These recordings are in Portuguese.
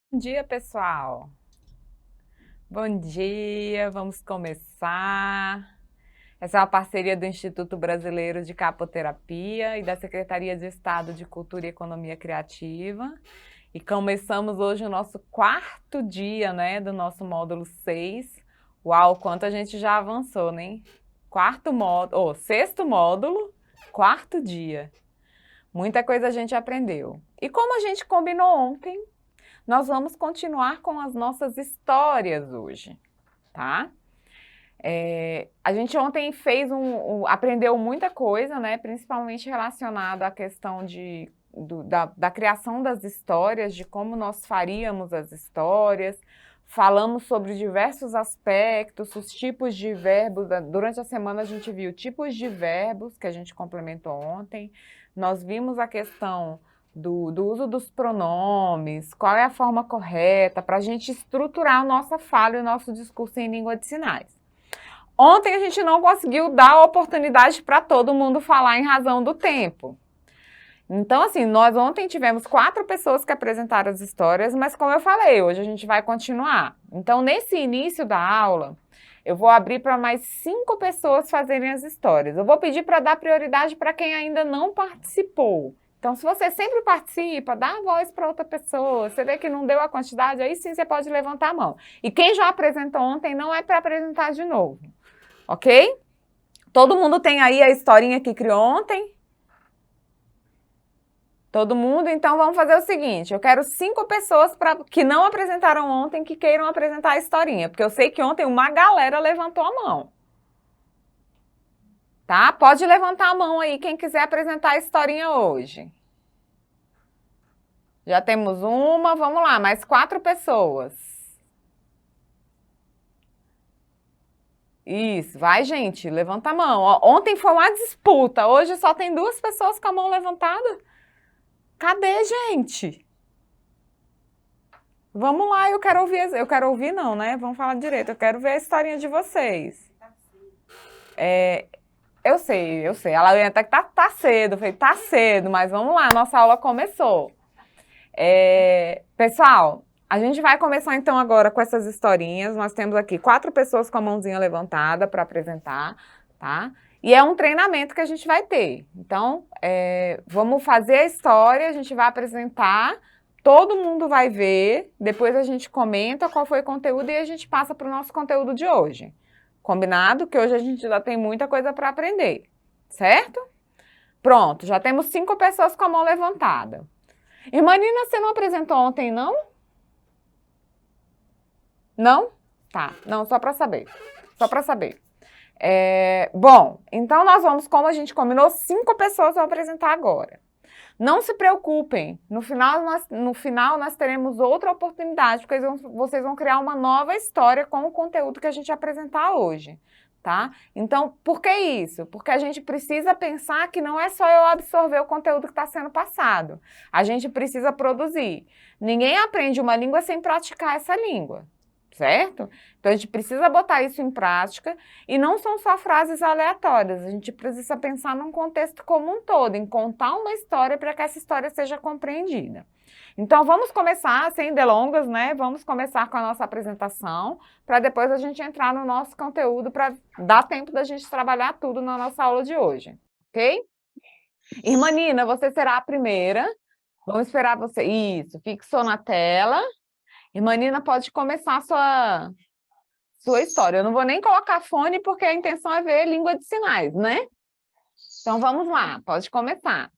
Bom dia, pessoal. Bom dia, vamos começar. Essa é uma parceria do Instituto Brasileiro de Capoterapia e da Secretaria de Estado de Cultura e Economia Criativa. E começamos hoje o nosso quarto dia, né, do nosso módulo 6. Uau, quanto a gente já avançou, né? Sexto módulo, quarto dia. Muita coisa a gente aprendeu. E como a gente combinou ontem, nós vamos continuar com as nossas histórias hoje, tá? A gente ontem aprendeu muita coisa, né? Principalmente relacionada à questão da criação das histórias, de como nós faríamos as histórias. Falamos sobre diversos aspectos, os tipos de verbos. Durante a semana a gente viu tipos de verbos que a gente complementou ontem. Nós vimos a questão do uso dos pronomes, qual é a forma correta para a gente estruturar a nossa fala e o nosso discurso em língua de sinais. Ontem a gente não conseguiu dar a oportunidade para todo mundo falar em razão do tempo. Então, assim, nós ontem tivemos 4 pessoas que apresentaram as histórias, mas como eu falei, hoje a gente vai continuar. Então, nesse início da aula, eu vou abrir para mais 5 pessoas fazerem as histórias. Eu vou pedir para dar prioridade para quem ainda não participou. Então, se você sempre participa, dá a voz para outra pessoa. Você vê que não deu a quantidade, aí sim você pode levantar a mão. E quem já apresentou ontem não é para apresentar de novo, ok? Todo mundo tem aí a historinha que criou ontem? Todo mundo? Então vamos fazer o seguinte, eu quero 5 pessoas que não apresentaram ontem que queiram apresentar a historinha, porque eu sei que ontem uma galera levantou a mão. Tá? Pode levantar a mão aí quem quiser apresentar a historinha hoje. Já temos uma, vamos lá, mais 4 pessoas. Isso, vai gente, levanta a mão. Ó, ontem foi uma disputa, hoje só tem 2 pessoas com a mão levantada. Cadê, gente? Vamos lá, eu quero ouvir não, né? Vamos falar direito, eu quero ver a historinha de vocês. Eu sei, ela ia até que tá cedo, eu falei, tá cedo, mas vamos lá, nossa aula começou. Pessoal, a gente vai começar então agora com essas historinhas, nós temos aqui 4 pessoas com a mãozinha levantada para apresentar, tá? E é um treinamento que a gente vai ter, então vamos fazer a história, a gente vai apresentar, todo mundo vai ver, depois a gente comenta qual foi o conteúdo e a gente passa para o nosso conteúdo de hoje. Combinado? Que hoje a gente já tem muita coisa para aprender, certo? Pronto, já temos 5 pessoas com a mão levantada. Irmanina, você não apresentou ontem, não? Não? Tá, não, só para saber. Só para saber. Bom, então nós vamos, como a gente combinou, 5 pessoas vão apresentar agora. Não se preocupem, no final nós teremos outra oportunidade, porque vocês vão criar uma nova história com o conteúdo que a gente apresentar hoje, tá? Então, por que isso? Porque a gente precisa pensar que não é só eu absorver o conteúdo que está sendo passado, a gente precisa produzir. Ninguém aprende uma língua sem praticar essa língua, certo? Então a gente precisa botar isso em prática e não são só frases aleatórias, a gente precisa pensar num contexto como um todo, em contar uma história para que essa história seja compreendida. Então vamos começar, sem delongas, né? Vamos começar com a nossa apresentação, para depois a gente entrar no nosso conteúdo, para dar tempo da gente trabalhar tudo na nossa aula de hoje, ok? Irmã Nina, você será a primeira. Vamos esperar você. Isso, fixou na tela. Irmã Nina, pode começar a sua história. Eu não vou nem colocar fone, porque a intenção é ver língua de sinais, né? Então vamos lá, pode começar.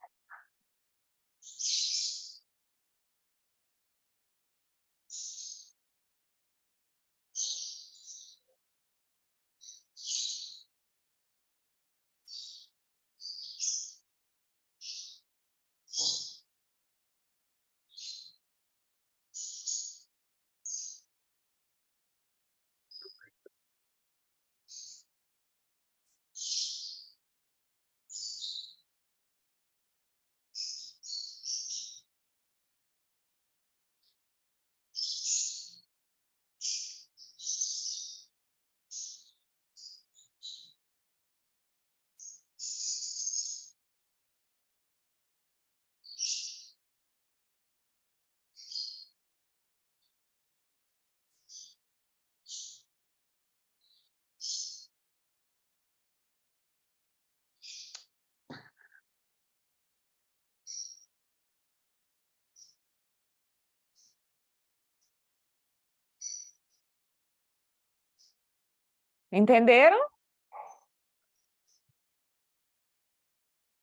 Entenderam?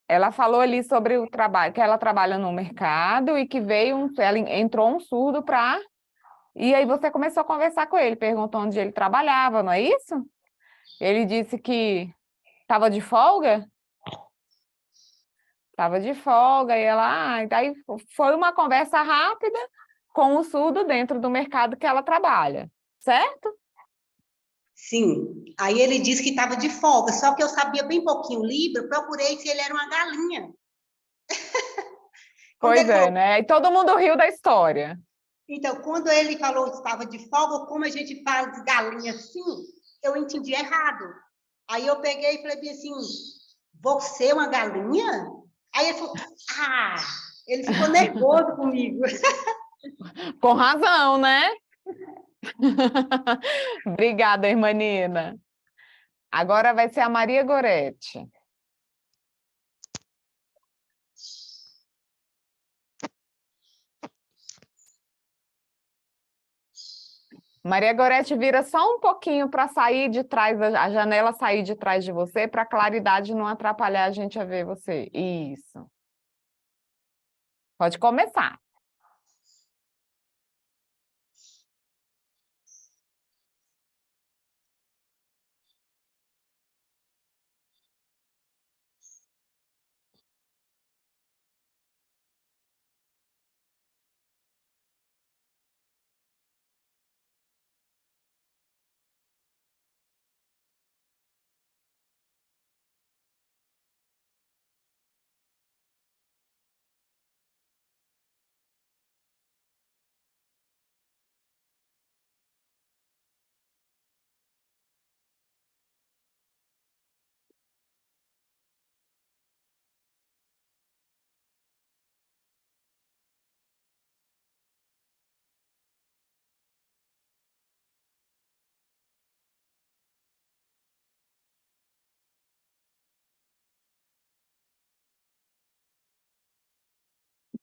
Ela falou ali sobre o trabalho, que ela trabalha no mercado e que ela entrou um surdo para. E aí você começou a conversar com ele, perguntou onde ele trabalhava, não é isso? Ele disse que estava de folga? Estava de folga, e ela. Aí foi uma conversa rápida com o surdo dentro do mercado que ela trabalha, certo? Sim. Aí ele disse que estava de folga, só que eu sabia bem pouquinho Libra, procurei se ele era uma galinha. Quando Pois ele é, falou, né? E todo mundo riu da história. então, quando ele falou que estava de folga, como a gente faz galinha assim, eu entendi errado. Aí eu peguei e falei assim, você é uma galinha? Aí ele falou, ah, ele ficou nervoso comigo. Com razão, né? Obrigada, irmanina. Agora vai ser a Maria Goretti. Maria Goretti, vira só um pouquinho para sair de trás, a janela sair de trás de você, para a claridade não atrapalhar a gente a ver você. Isso. Pode começar.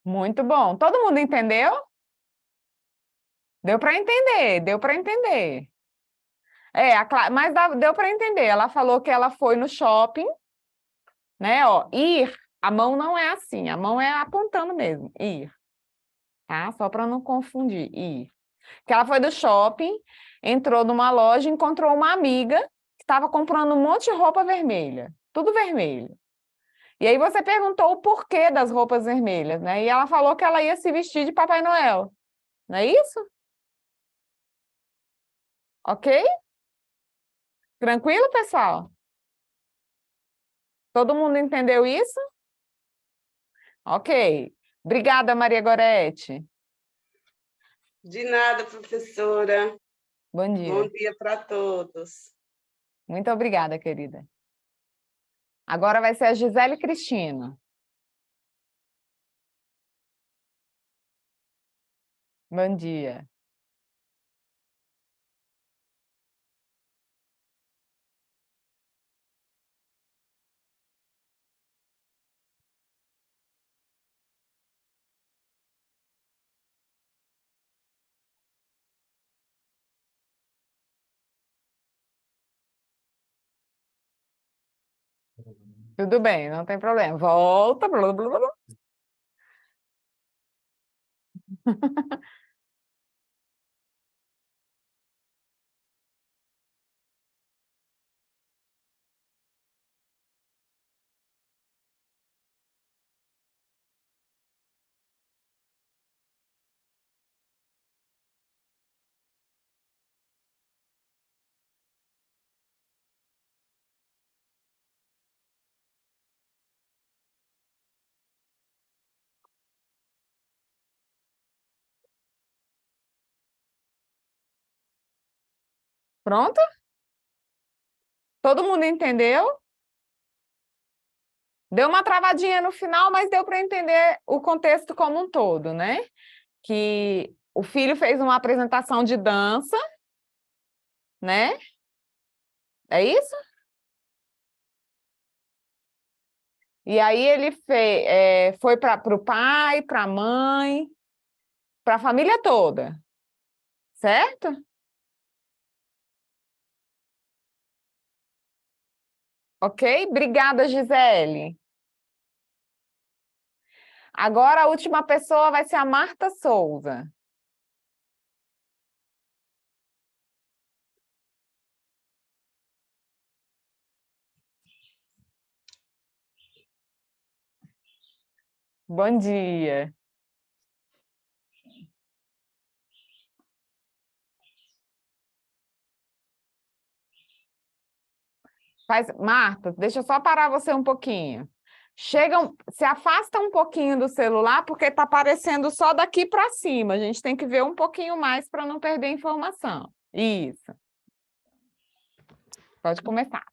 Muito bom. Todo mundo entendeu? Deu para entender, deu para entender. Mas deu para entender. Ela falou que ela foi no shopping, né? Ó, ir, a mão não é assim, a mão é apontando mesmo, ir, tá? Só para não confundir, ir. Que ela foi do shopping, entrou numa loja, encontrou uma amiga que estava comprando um monte de roupa vermelha, tudo vermelho. E aí você perguntou o porquê das roupas vermelhas, né? E ela falou que ela ia se vestir de Papai Noel. Não é isso? Ok? Tranquilo, pessoal? Todo mundo entendeu isso? Ok. Obrigada, Maria Gorete. De nada, professora. Bom Bom dia. dia para todos. Muito obrigada, querida. Agora vai ser a Gisele Cristina. Bom dia. Tudo bem, não tem problema. Volta. Blá, blá, blá, blá. Pronto? Todo mundo entendeu? Deu uma travadinha no final, mas deu para entender o contexto como um todo, né? Que o filho fez uma apresentação de dança, né? É isso? E aí ele foi para o pai, para a mãe, para a família toda, certo? Ok? Obrigada, Gisele. Agora a última pessoa vai ser a Marta Souza. Bom dia. Marta, deixa eu só parar você um pouquinho. Se afasta um pouquinho do celular, porque está aparecendo só daqui para cima. A gente tem que ver um pouquinho mais para não perder informação. Isso. Pode começar.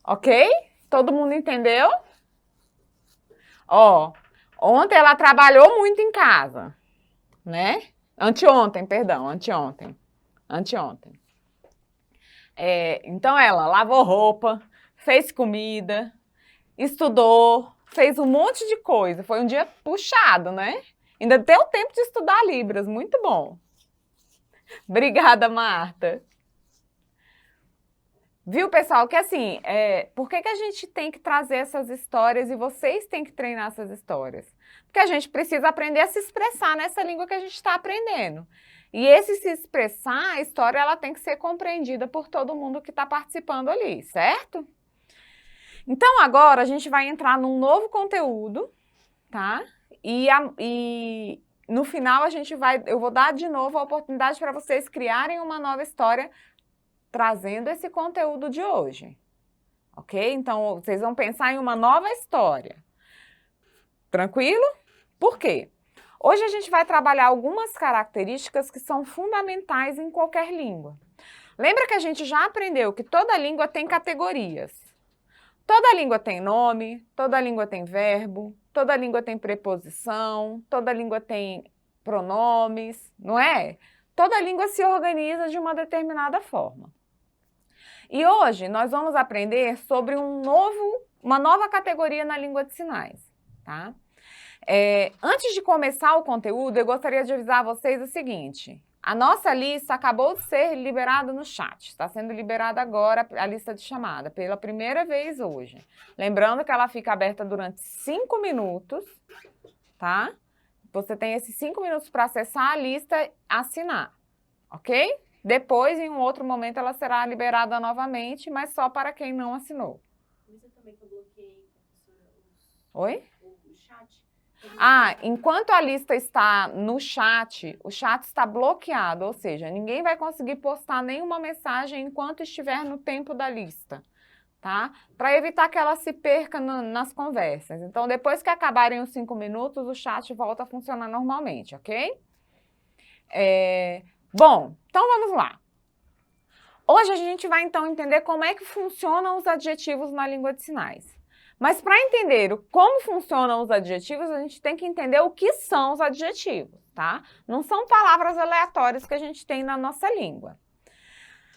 Ok? Todo mundo entendeu? Ó, ontem ela trabalhou muito em casa, né? Anteontem, perdão, anteontem. Então ela lavou roupa, fez comida, estudou, fez um monte de coisa. Foi um dia puxado, né? Ainda deu tempo de estudar Libras, muito bom. Obrigada, Marta. Viu, pessoal, que assim, por que a gente tem que trazer essas histórias e vocês têm que treinar essas histórias? Porque a gente precisa aprender a se expressar nessa língua que a gente está aprendendo. E esse se expressar, a história ela tem que ser compreendida por todo mundo que está participando ali, certo? Então, agora a gente vai entrar num novo conteúdo, tá? E no final eu vou dar de novo a oportunidade para vocês criarem uma nova história trazendo esse conteúdo de hoje, ok? Então, vocês vão pensar em uma nova história. Tranquilo? Por quê? Hoje a gente vai trabalhar algumas características que são fundamentais em qualquer língua. Lembra que a gente já aprendeu que toda língua tem categorias. Toda língua tem nome, toda língua tem verbo, toda língua tem preposição, toda língua tem pronomes, não é? Toda língua se organiza de uma determinada forma. E hoje nós vamos aprender sobre uma nova categoria na língua de sinais, tá? Antes de começar o conteúdo, eu gostaria de avisar vocês o seguinte: a nossa lista acabou de ser liberada no chat, está sendo liberada agora a lista de chamada, pela primeira vez hoje. Lembrando que ela fica aberta durante 5 minutos, tá? Você tem esses 5 minutos para acessar a lista e assinar, ok? Depois, em um outro momento, ela será liberada novamente, mas só para quem não assinou. Isso também que eu bloqueei, professora, Oi? o chat. Enquanto a lista está no chat, o chat está bloqueado, ou seja, ninguém vai conseguir postar nenhuma mensagem enquanto estiver no tempo da lista, tá? Para evitar que ela se perca nas conversas. Então, depois que acabarem os 5 minutos, o chat volta a funcionar normalmente, ok? Bom, então vamos lá. Hoje a gente vai então entender como é que funcionam os adjetivos na língua de sinais. Mas para entender como funcionam os adjetivos, a gente tem que entender o que são os adjetivos, tá? Não são palavras aleatórias que a gente tem na nossa língua.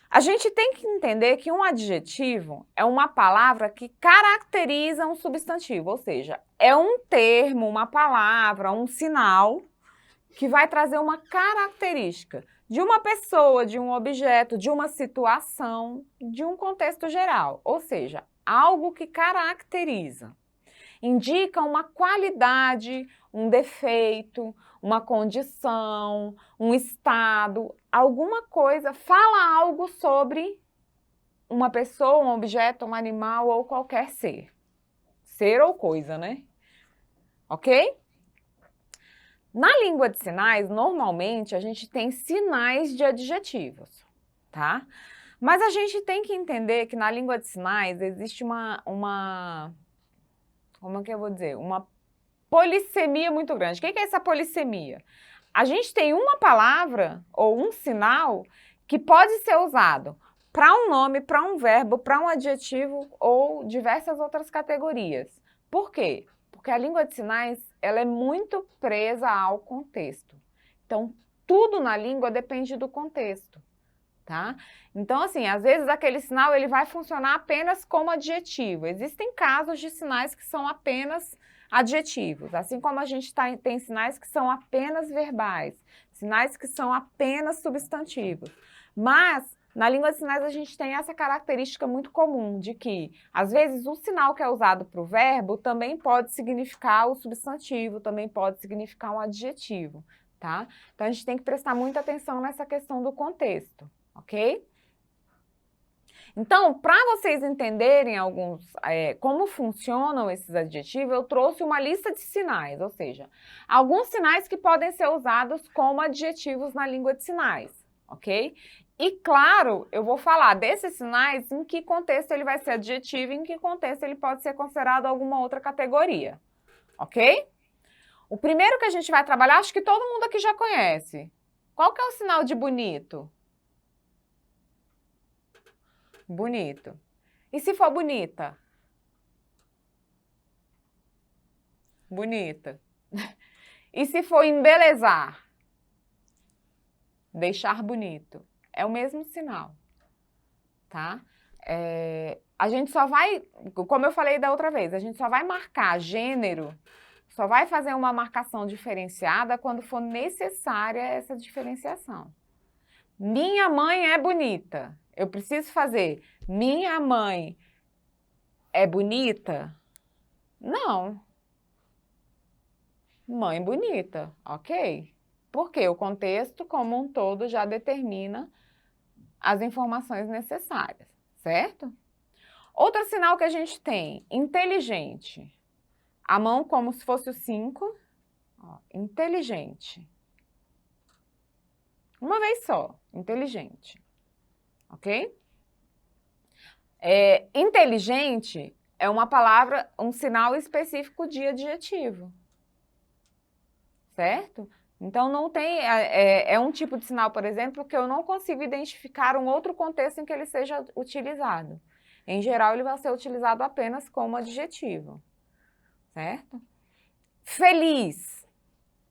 A gente tem que entender que um adjetivo é uma palavra que caracteriza um substantivo, ou seja, é um termo, uma palavra, um sinal que vai trazer uma característica de uma pessoa, de um objeto, de uma situação, de um contexto geral, ou seja, algo que caracteriza. Indica uma qualidade, um defeito, uma condição, um estado, alguma coisa, fala algo sobre uma pessoa, um objeto, um animal ou qualquer ser. Ser ou coisa, né? Ok? Na língua de sinais, normalmente, a gente tem sinais de adjetivos, tá? Mas a gente tem que entender que na língua de sinais existe como é que eu vou dizer? Uma polissemia muito grande. O que é essa polissemia? A gente tem uma palavra ou um sinal que pode ser usado para um nome, para um verbo, para um adjetivo ou diversas outras categorias. Por quê? Porque a língua de sinais, ela é muito presa ao contexto. Então, tudo na língua depende do contexto, tá? Então, assim, às vezes aquele sinal ele vai funcionar apenas como adjetivo. Existem casos de sinais que são apenas adjetivos, assim como a gente tem sinais que são apenas verbais, sinais que são apenas substantivos. Mas, na língua de sinais, a gente tem essa característica muito comum de que, às vezes, o sinal que é usado para o verbo também pode significar o substantivo, também pode significar um adjetivo, tá? Então, a gente tem que prestar muita atenção nessa questão do contexto, ok? Então, para vocês entenderem como funcionam esses adjetivos, eu trouxe uma lista de sinais, ou seja, alguns sinais que podem ser usados como adjetivos na língua de sinais, ok? E, claro, eu vou falar desses sinais, em que contexto ele vai ser adjetivo e em que contexto ele pode ser considerado alguma outra categoria, ok? O primeiro que a gente vai trabalhar, acho que todo mundo aqui já conhece. Qual que é o sinal de bonito? Bonito. E se for bonita? Bonita. E se for embelezar? Deixar bonito. É o mesmo sinal, tá? A gente só vai, como eu falei da outra vez, a gente só vai marcar gênero, só vai fazer uma marcação diferenciada quando for necessária essa diferenciação. Minha mãe é bonita. Eu preciso fazer minha mãe é bonita? Não. Mãe bonita, ok. Porque o contexto como um todo já determina as informações necessárias, certo? Outro sinal que a gente tem, inteligente. A mão como se fosse o 5, inteligente. Uma vez só, inteligente, ok? Inteligente é uma palavra, um sinal específico de adjetivo, certo? Então, não tem, é um tipo de sinal, por exemplo, que eu não consigo identificar um outro contexto em que ele seja utilizado. Em geral, ele vai ser utilizado apenas como adjetivo, certo? Feliz.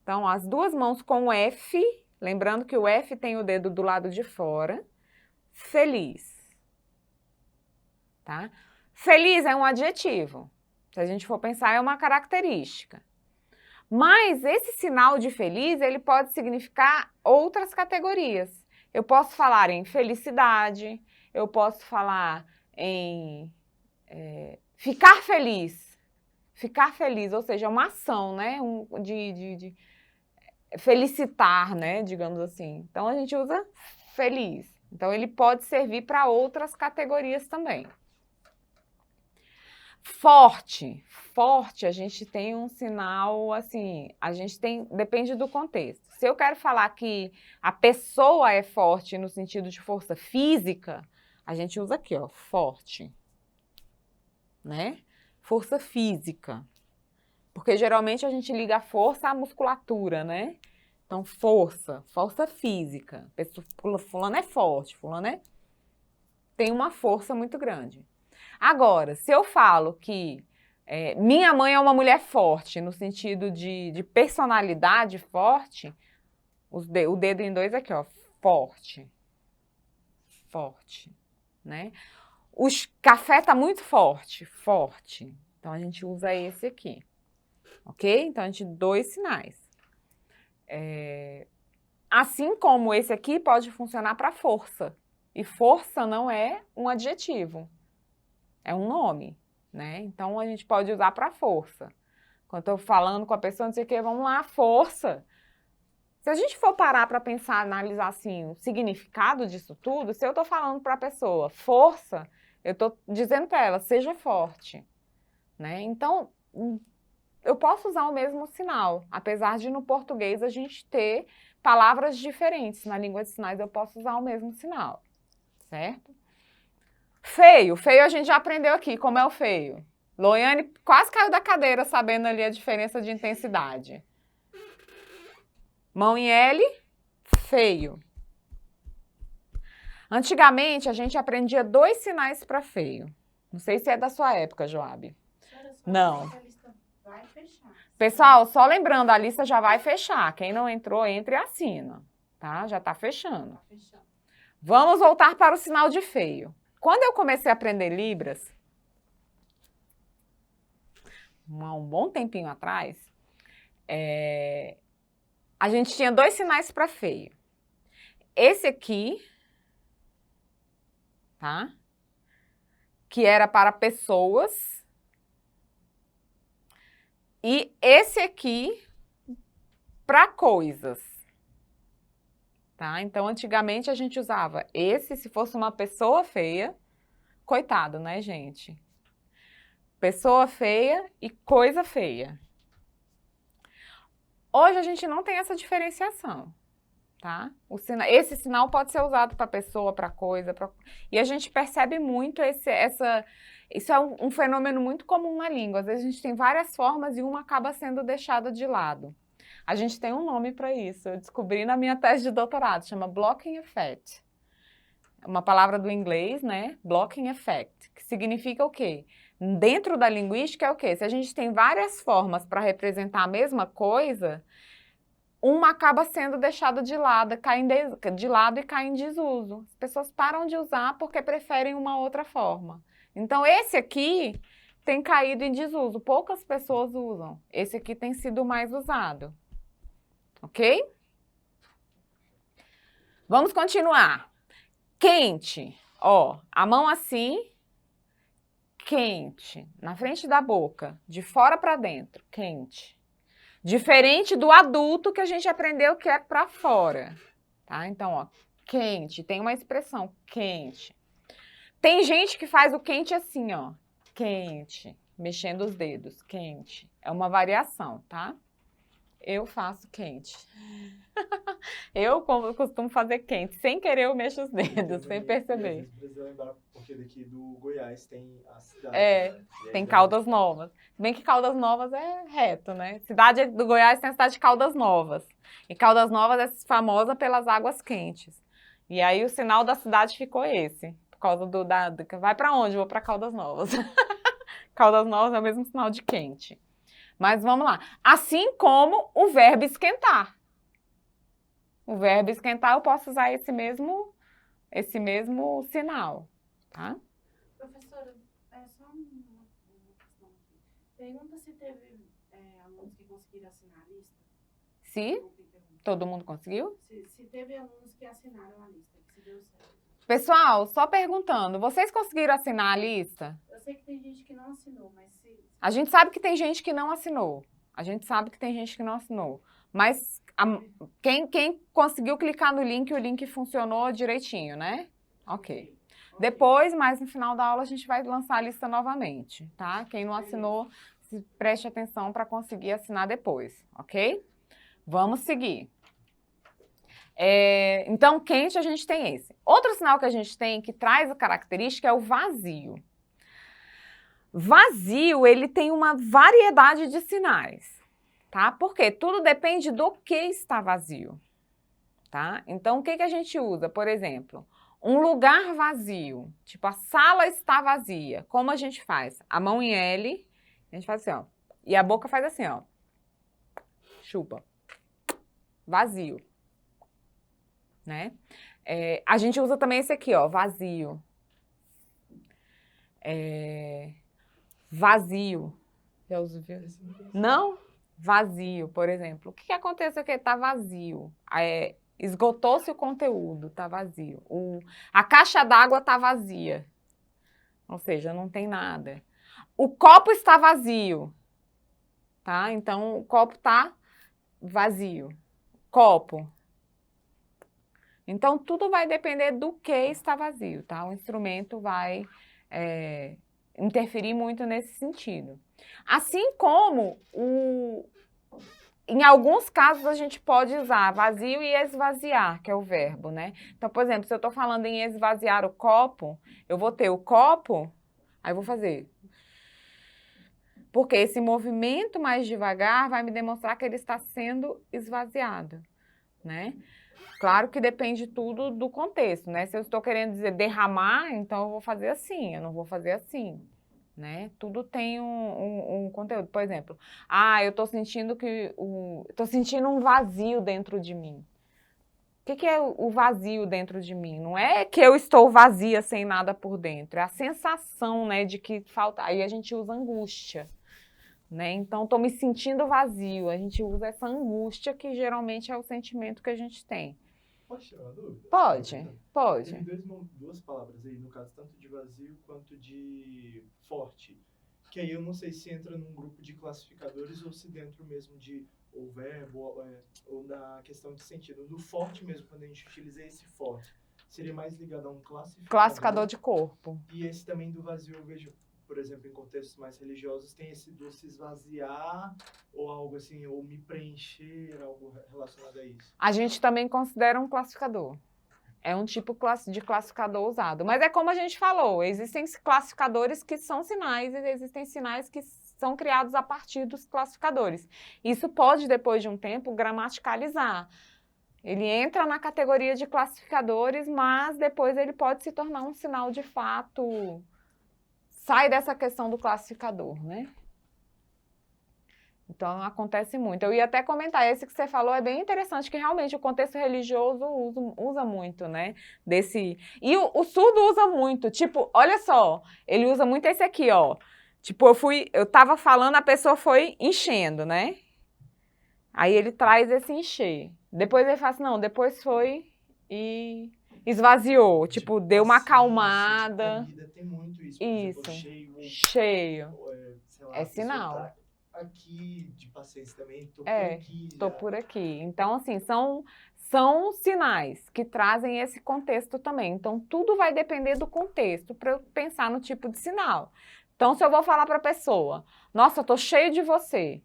Então, as duas mãos com o F, lembrando que o F tem o dedo do lado de fora. Feliz, tá? Feliz é um adjetivo. Se a gente for pensar, é uma característica. Mas esse sinal de feliz, ele pode significar outras categorias. Eu posso falar em felicidade, eu posso falar em ficar feliz. Ficar feliz, ou seja, uma ação, né? De felicitar, né? Digamos assim. Então, a gente usa feliz. Então, ele pode servir para outras categorias também. Forte. Forte, a gente tem um sinal, assim, depende do contexto. Se eu quero falar que a pessoa é forte no sentido de força física, a gente usa aqui, ó, forte, né? Força física. Porque geralmente a gente liga a força à musculatura, né? Então, força física. Fulano é forte, fulano tem uma força muito grande. Agora, se eu falo que minha mãe é uma mulher forte, no sentido de personalidade forte, o dedo em 2 aqui, ó, forte. Forte, né? O café tá muito forte, forte. Então, a gente usa esse aqui, ok? Então, a gente 2 sinais. Assim como esse aqui pode funcionar para força. E força não é um adjetivo. É um nome, né? Então, a gente pode usar para força. Quando eu estou falando com a pessoa, não sei o que, vamos lá, força. Se a gente for parar para pensar, analisar assim, o significado disso tudo, se eu estou falando para a pessoa força, eu estou dizendo para ela, seja forte, né? Então, eu posso usar o mesmo sinal, apesar de no português a gente ter palavras diferentes. Na língua de sinais eu posso usar o mesmo sinal, certo? Feio. Feio a gente já aprendeu aqui, como é o feio. Loiane quase caiu da cadeira sabendo ali a diferença de intensidade. Mão em L, feio. Antigamente, a gente aprendia 2 sinais para feio. Não sei se é da sua época, Joabe. Senhora, só Não. que a lista vai fechar. Pessoal, só lembrando, a lista já vai fechar. Quem não entrou, entre e assina, tá? Já tá fechando. Tá fechando. Vamos voltar para o sinal de feio. Quando eu comecei a aprender Libras, há um bom tempinho atrás, a gente tinha 2 sinais para feio. Esse aqui, tá? Que era para pessoas. E esse aqui para coisas. Tá? Então, antigamente a gente usava esse se fosse uma pessoa feia. Coitado, né, gente? Pessoa feia e coisa feia. Hoje a gente não tem essa diferenciação, tá? Esse sinal pode ser usado para pessoa, para coisa, e a gente percebe muito isso é um fenômeno muito comum na língua. Às vezes a gente tem várias formas e uma acaba sendo deixada de lado. A gente tem um nome para isso, eu descobri na minha tese de doutorado, chama blocking effect. É uma palavra do inglês, né? Blocking effect, que significa o quê? Dentro da linguística é o quê? Se a gente tem várias formas para representar a mesma coisa, uma acaba sendo deixada de lado e cai em desuso. As pessoas param de usar porque preferem uma outra forma. Então, esse aqui tem caído em desuso. Poucas pessoas usam. Esse aqui tem sido mais usado. Ok? Vamos continuar. Quente. Ó, a mão assim, quente. Na frente da boca, de fora para dentro, quente. Diferente do adulto que a gente aprendeu que é para fora, tá? Então, ó, quente, tem uma expressão, quente. Tem gente que faz o quente assim, ó, quente, mexendo os dedos, quente. É uma variação, tá? Eu faço quente. Eu costumo fazer quente, sem querer eu mexo os dedos, sem perceber. Precisa lembrar, porque daqui do Goiás tem a cidade. É, né? E aí tem já- Caldas Novas. Se bem que Caldas Novas é reto, né? Cidade do Goiás tem a cidade de Caldas Novas. E Caldas Novas é famosa pelas águas quentes. E aí o sinal da cidade ficou esse. Por causa vai pra onde? Vou pra Caldas Novas. Caldas Novas é o mesmo sinal de quente. Mas vamos lá. Assim como o verbo esquentar. O verbo esquentar eu posso usar esse mesmo sinal, tá? Professora, é só uma questão aqui. Pergunta se teve alunos que conseguiram assinar a lista. Se Desculpa interromper. todo mundo conseguiu? Se teve alunos que assinaram a lista, que se deu certo. Pessoal, só perguntando, vocês conseguiram assinar a lista? Eu sei que tem gente que não assinou, mas se... A gente sabe que tem gente que não assinou. A gente sabe que tem gente que não assinou. Mas quem conseguiu clicar no link, o link funcionou direitinho, né? Ok. Depois, mais no final da aula, a gente vai lançar a lista novamente, tá? Quem não assinou, preste atenção para conseguir assinar depois, ok? Vamos seguir. Então, quente a gente tem esse. Outro sinal que a gente tem que traz a característica é o vazio. Vazio, ele tem uma variedade de sinais, tá? Porque tudo depende do que está vazio, tá? Então, o que a gente usa? Por exemplo, um lugar vazio, tipo a sala está vazia. Como a gente faz? A mão em L, a gente faz assim, ó. E a boca faz assim, ó. Chupa. Vazio. Né? A gente usa também esse aqui, ó, vazio. Vazio. Já usou? Não? Vazio, por exemplo. O que aconteceu que está vazio? Esgotou-se o conteúdo, está vazio. A caixa d'água está vazia. Ou seja, não tem nada. O copo está vazio. Tá? Então, o copo está vazio. Copo. Então, tudo vai depender do que está vazio, tá? O instrumento vai interferir muito nesse sentido. Assim como em alguns casos a gente pode usar vazio e esvaziar, que é o verbo, né? Então, por exemplo, se eu estou falando em esvaziar o copo, eu vou ter o copo, aí eu vou fazer. Porque esse movimento mais devagar vai me demonstrar que ele está sendo esvaziado, né? Claro que depende tudo do contexto, né? Se eu estou querendo dizer derramar, então eu vou fazer assim, eu não vou fazer assim, né? Tudo tem um conteúdo. Por exemplo, eu estou sentindo estou sentindo um vazio dentro de mim. O que é o vazio dentro de mim? Não é que eu estou vazia sem nada por dentro, é a sensação, né, de que falta. Aí a gente usa angústia, né? Então, estou me sentindo vazio. A gente usa essa angústia que geralmente é o sentimento que a gente tem. Pode tirar uma dúvida? Pode. Teve duas palavras aí, no caso, tanto de vazio quanto de forte. Que aí eu não sei se entra num grupo de classificadores ou se dentro mesmo de ou verbo ou na questão de sentido. No forte mesmo, quando a gente utiliza esse forte, seria mais ligado a um Classificador de corpo. E esse também do vazio eu vejo, por exemplo, em contextos mais religiosos, tem esse do se esvaziar ou algo assim, ou me preencher, algo relacionado a isso. A gente também considera um classificador. É um tipo de classificador usado. Mas é como a gente falou, existem classificadores que são sinais e existem sinais que são criados a partir dos classificadores. Isso pode, depois de um tempo, gramaticalizar. Ele entra na categoria de classificadores, mas depois ele pode se tornar um sinal de fato. Sai dessa questão do classificador, né? Então, acontece muito. Eu ia até comentar, esse que você falou é bem interessante, que realmente o contexto religioso usa muito, né? E o surdo usa muito, tipo, olha só, ele usa muito esse aqui, ó. Tipo, eu tava falando, a pessoa foi enchendo, né? Aí ele traz esse encher. Depois ele fala assim, não, depois foi e esvaziou, tipo, deu uma acalmada. Comida tem muito isso. Isso, Exemplo, cheio. Sei lá, É sinal. Aqui de paciência também, tô por aqui. Tô por aqui. Então, assim, são sinais que trazem esse contexto também. Então, tudo vai depender do contexto para eu pensar no tipo de sinal. Então, se eu vou falar para a pessoa, nossa, eu tô cheio de você.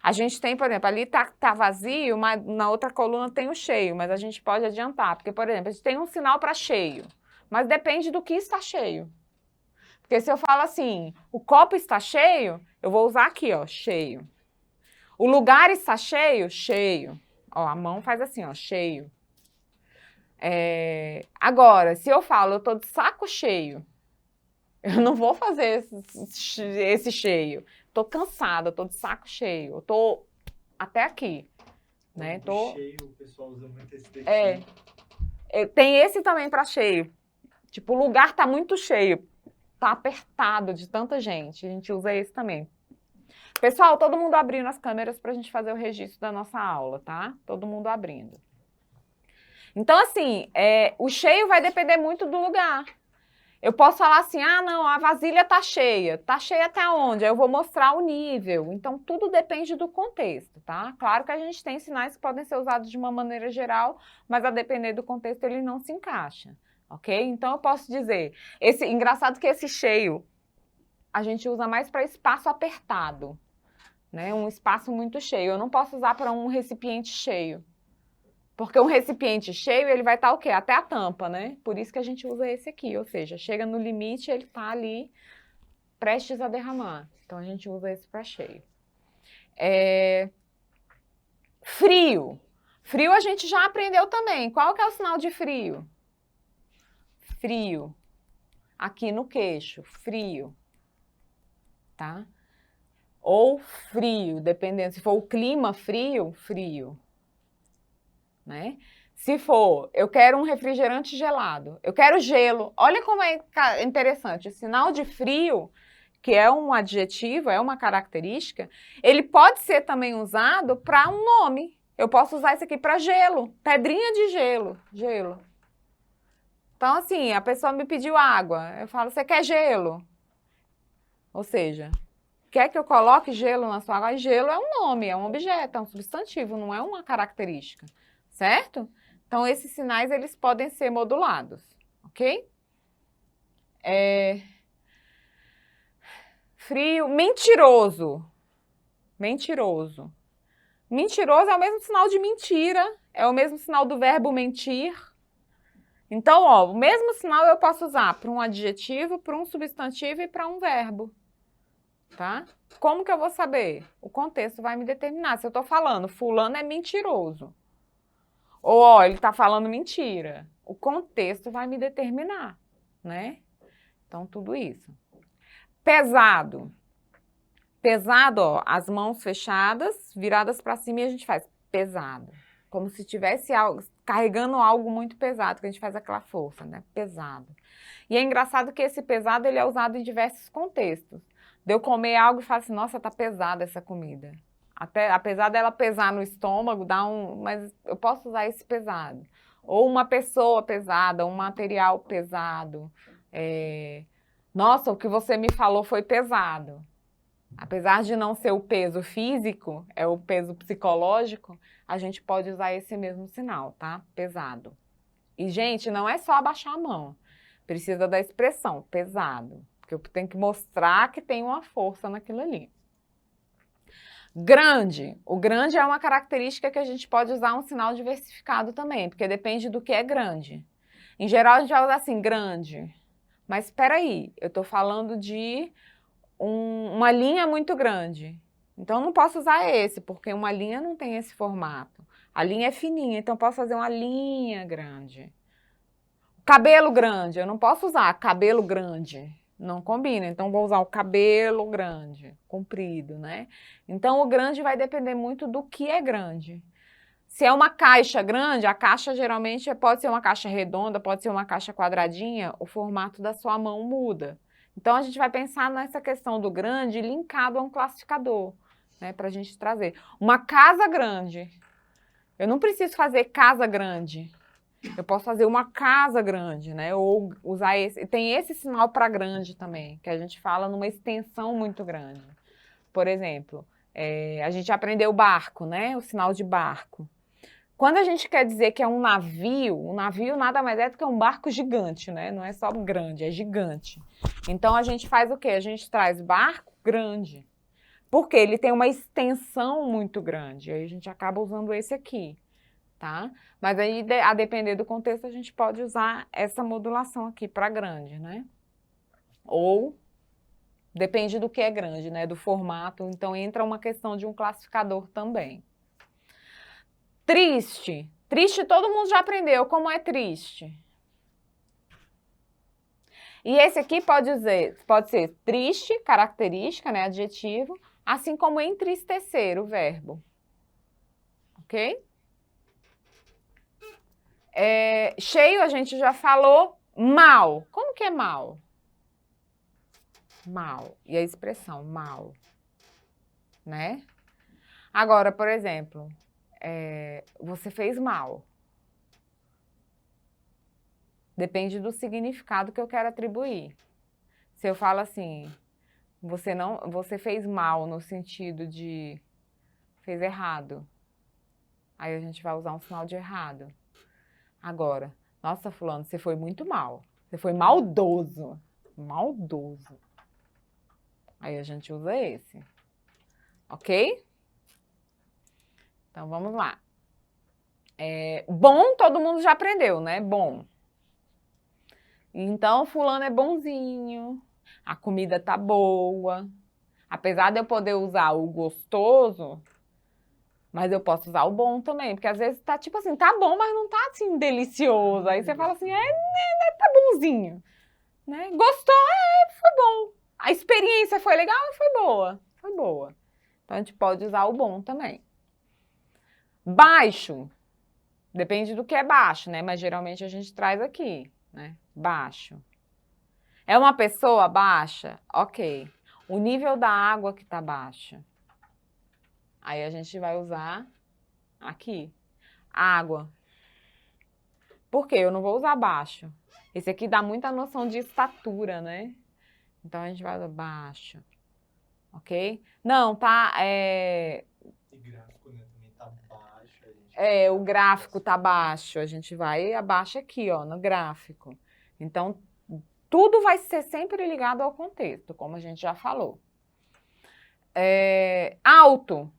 A gente tem, por exemplo, ali tá vazio, mas na outra coluna tem o cheio, mas a gente pode adiantar. Porque, por exemplo, a gente tem um sinal para cheio, mas depende do que está cheio. Porque se eu falo assim, o copo está cheio, eu vou usar aqui, ó, cheio. O lugar está cheio? Cheio. Ó, a mão faz assim, ó, cheio. Agora, se eu falo, eu tô de saco cheio, eu não vou fazer esse cheio. Tô cansada, eu tô de saco cheio, eu tô até aqui, né? Cheio, o pessoal usa muito esse daqui. Tem esse também para cheio. Tipo, o lugar tá muito cheio, tá apertado de tanta gente. A gente usa esse também. Pessoal, todo mundo abrindo as câmeras para a gente fazer o registro da nossa aula, tá? Todo mundo abrindo. Então, assim, o cheio vai depender muito do lugar. Eu posso falar assim, não, a vasilha tá cheia. Tá cheia até onde? Aí eu vou mostrar o nível. Então, tudo depende do contexto, tá? Claro que a gente tem sinais que podem ser usados de uma maneira geral, mas a depender do contexto ele não se encaixa, ok? Então, eu posso dizer, engraçado que esse cheio a gente usa mais para espaço apertado, né? Um espaço muito cheio. Eu não posso usar para um recipiente cheio. Porque um recipiente cheio, ele vai estar o quê? Até a tampa, né? Por isso que a gente usa esse aqui, ou seja, chega no limite, ele está ali prestes a derramar. Então, a gente usa esse para cheio. Frio. Frio a gente já aprendeu também. Qual que é o sinal de frio? Frio. Aqui no queixo, frio. Tá? Ou frio, dependendo. Se for o clima frio, frio. Né? Se for, eu quero um refrigerante gelado, eu quero gelo. Olha como é interessante. O sinal de frio, que é um adjetivo, é uma característica, ele pode ser também usado para um nome. Eu posso usar isso aqui para gelo, pedrinha de gelo, gelo. Então, assim, a pessoa me pediu água, eu falo, você quer gelo? Ou seja, quer que eu coloque gelo na sua água? Gelo é um nome, é um objeto, é um substantivo, não é uma característica. Certo? Então, esses sinais, eles podem ser modulados, ok? frio, mentiroso. Mentiroso. Mentiroso é o mesmo sinal de mentira, é o mesmo sinal do verbo mentir. Então, ó, o mesmo sinal eu posso usar para um adjetivo, para um substantivo e para um verbo, tá? Como que eu vou saber? O contexto vai me determinar. Se eu tô falando, fulano é mentiroso, ou, ó, ele tá falando mentira, o contexto vai me determinar, né? Então, tudo isso. Pesado. Pesado, ó, as mãos fechadas, viradas para cima e a gente faz pesado. Como se tivesse algo, carregando algo muito pesado, que a gente faz aquela força, né? Pesado. E é engraçado que esse pesado, ele é usado em diversos contextos. De eu comer algo e falar assim, nossa, tá pesada essa comida. Até, apesar dela pesar no estômago, mas eu posso usar esse pesado. Ou uma pessoa pesada, um material pesado. Nossa, o que você me falou foi pesado. Apesar de não ser o peso físico, é o peso psicológico, a gente pode usar esse mesmo sinal, tá? Pesado. E, gente, não é só abaixar a mão. Precisa da expressão, pesado. Porque eu tenho que mostrar que tem uma força naquilo ali. Grande. O grande é uma característica que a gente pode usar um sinal diversificado também, porque depende do que é grande. Em geral, a gente vai usar assim, grande. Mas espera aí, eu estou falando de uma linha muito grande. Então, eu não posso usar esse, porque uma linha não tem esse formato. A linha é fininha, então eu posso fazer uma linha grande. Cabelo grande, eu não posso usar cabelo grande. Não combina, então vou usar o cabelo grande, comprido, né? Então, o grande vai depender muito do que é grande. Se é uma caixa grande, a caixa geralmente pode ser uma caixa redonda, pode ser uma caixa quadradinha, o formato da sua mão muda. Então, a gente vai pensar nessa questão do grande linkado a um classificador, né, para a gente trazer. Uma casa grande. Eu não preciso fazer casa grande. Eu posso fazer uma casa grande, né? Ou usar esse. Tem esse sinal para grande também, que a gente fala numa extensão muito grande. Por exemplo, a gente aprendeu barco, né? O sinal de barco. Quando a gente quer dizer que é um navio nada mais é do que um barco gigante, né? Não é só grande, é gigante. Então, a gente faz o quê? A gente traz barco grande. Porque ele tem uma extensão muito grande. Aí a gente acaba usando esse aqui, tá? Mas aí, a depender do contexto, a gente pode usar essa modulação aqui para grande, né? Ou, depende do que é grande, né? Do formato. Então, entra uma questão de um classificador também. Triste. Triste todo mundo já aprendeu. Como é triste? E esse aqui pode ser triste, característica, né, adjetivo, assim como entristecer, o verbo. Ok? Cheio, a gente já falou. Mal. Como que é mal? Mal. E a expressão mal. Né? Agora, por exemplo, você fez mal. Depende do significado que eu quero atribuir. Se eu falo assim, você fez mal no sentido de fez errado, aí a gente vai usar um sinal de errado. Agora, nossa, fulano, você foi muito mal. Você foi maldoso. Maldoso. Aí a gente usa esse. Ok? Então, vamos lá. Bom, todo mundo já aprendeu, né? Bom. Então, fulano é bonzinho, a comida tá boa. Apesar de eu poder usar o gostoso, mas eu posso usar o bom também, porque às vezes tá tipo assim, tá bom, mas não tá assim delicioso. Aí você fala assim, tá bonzinho, né? Gostou, foi bom. A experiência foi legal, foi boa, foi boa. Então, a gente pode usar o bom também. Baixo, depende do que é baixo, né? Mas geralmente a gente traz aqui, né? Baixo. É uma pessoa baixa? Ok. O nível da água que tá baixa. Aí a gente vai usar aqui. Água. Por quê? Eu não vou usar baixo. Esse aqui dá muita noção de estatura, né? Então a gente vai usar baixo. Ok? Não, tá... E gráfico, né? Também tá baixo. A gente o gráfico tá baixo. A gente vai abaixa aqui, ó, no gráfico. Então, tudo vai ser sempre ligado ao contexto, como a gente já falou, Alto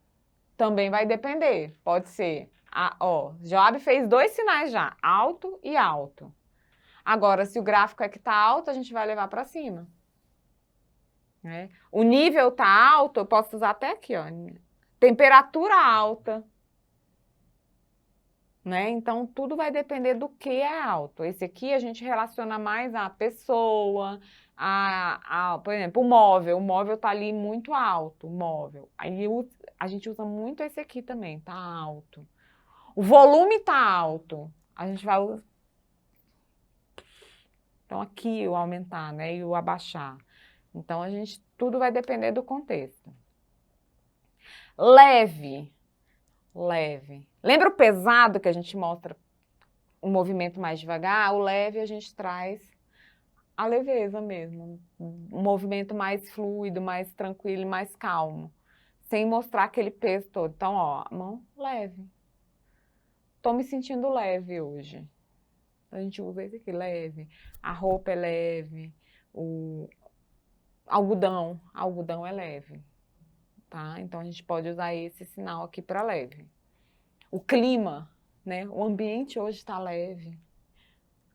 também vai depender. Pode ser. Joab fez 2 sinais já, alto e alto. Agora, se o gráfico é que está alto, a gente vai levar para cima. Né? O nível está alto, eu posso usar até aqui, ó. Temperatura alta. Né? Então, tudo vai depender do que é alto. Esse aqui a gente relaciona mais à pessoa, por exemplo, o móvel. O móvel está ali muito alto, o móvel. Aí a gente usa muito esse aqui também, tá alto. O volume está alto. A gente vai usar. Então, aqui o aumentar, né? E o abaixar. Então, tudo vai depender do contexto. Leve. Leve. Lembra o pesado que a gente mostra um movimento mais devagar? O leve a gente traz a leveza mesmo. Um movimento mais fluido, mais tranquilo, mais calmo. Sem mostrar aquele peso todo. Então, ó, a mão leve. Tô me sentindo leve hoje. A gente usa esse aqui, leve. A roupa é leve. O algodão é leve. Tá? Então, a gente pode usar esse sinal aqui para leve. O clima, né? O ambiente hoje está leve.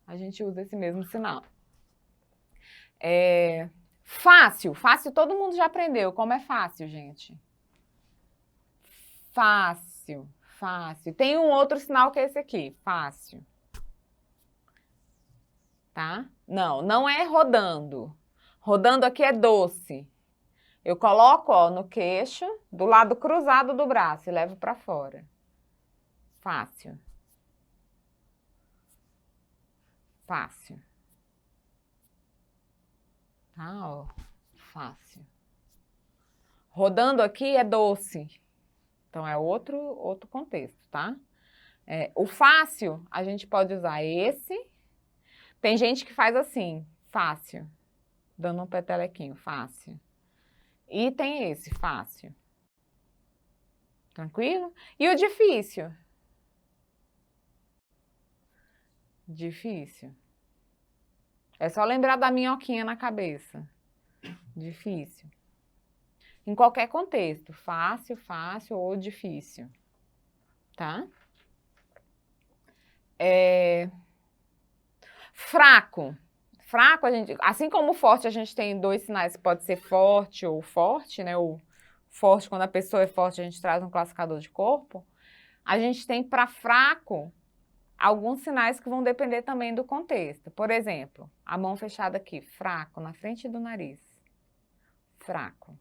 A gente usa esse mesmo sinal. Fácil. Fácil todo mundo já aprendeu. Como é fácil, gente? Fácil. Fácil. Tem um outro sinal que é esse aqui. Fácil. Tá? Não é rodando. Rodando aqui é doce. Eu coloco, ó, no queixo, do lado cruzado do braço e levo para fora. Fácil. Fácil. Tá, ó. Fácil. Rodando aqui é doce. Então, é outro contexto, tá? O fácil, a gente pode usar esse. Tem gente que faz assim, fácil. Dando um petelequinho, fácil. E tem esse, fácil. Tranquilo? E o difícil? Difícil. É só lembrar da minhoquinha na cabeça. Difícil. Em qualquer contexto. Fácil, fácil ou difícil. Tá? Fraco. Fraco, assim como forte, a gente tem 2 sinais. Pode ser forte ou forte, né? O forte, quando a pessoa é forte, a gente traz um classificador de corpo. A gente tem para fraco alguns sinais que vão depender também do contexto. Por exemplo, a mão fechada aqui, fraco, na frente do nariz. Fraco.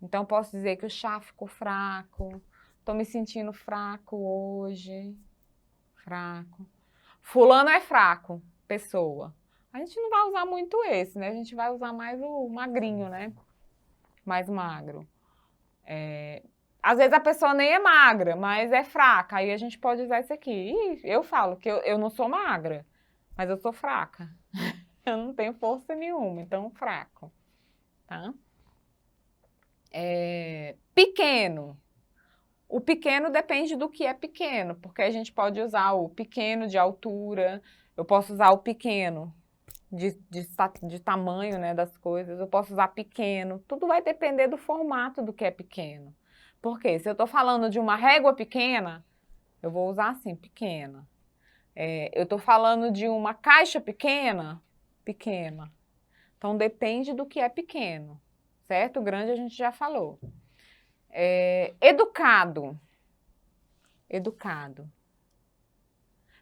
Então, posso dizer que o chá ficou fraco. Tô me sentindo fraco hoje. Fraco. Fulano é fraco, pessoa. A gente não vai usar muito esse, né? A gente vai usar mais o magrinho, né? Mais magro. Às vezes a pessoa nem é magra, mas é fraca. Aí a gente pode usar esse aqui. E eu falo que eu não sou magra, mas eu sou fraca. Eu não tenho força nenhuma, então fraco. Tá? Pequeno. O pequeno depende do que é pequeno, porque a gente pode usar o pequeno de altura, eu posso usar o pequeno de tamanho, né, das coisas, eu posso usar pequeno. Tudo vai depender do formato do que é pequeno. Porque se eu estou falando de uma régua pequena, eu vou usar assim, pequena. Eu estou falando de uma caixa pequena, pequena. Então, depende do que é pequeno, certo? O grande a gente já falou. Educado. Educado.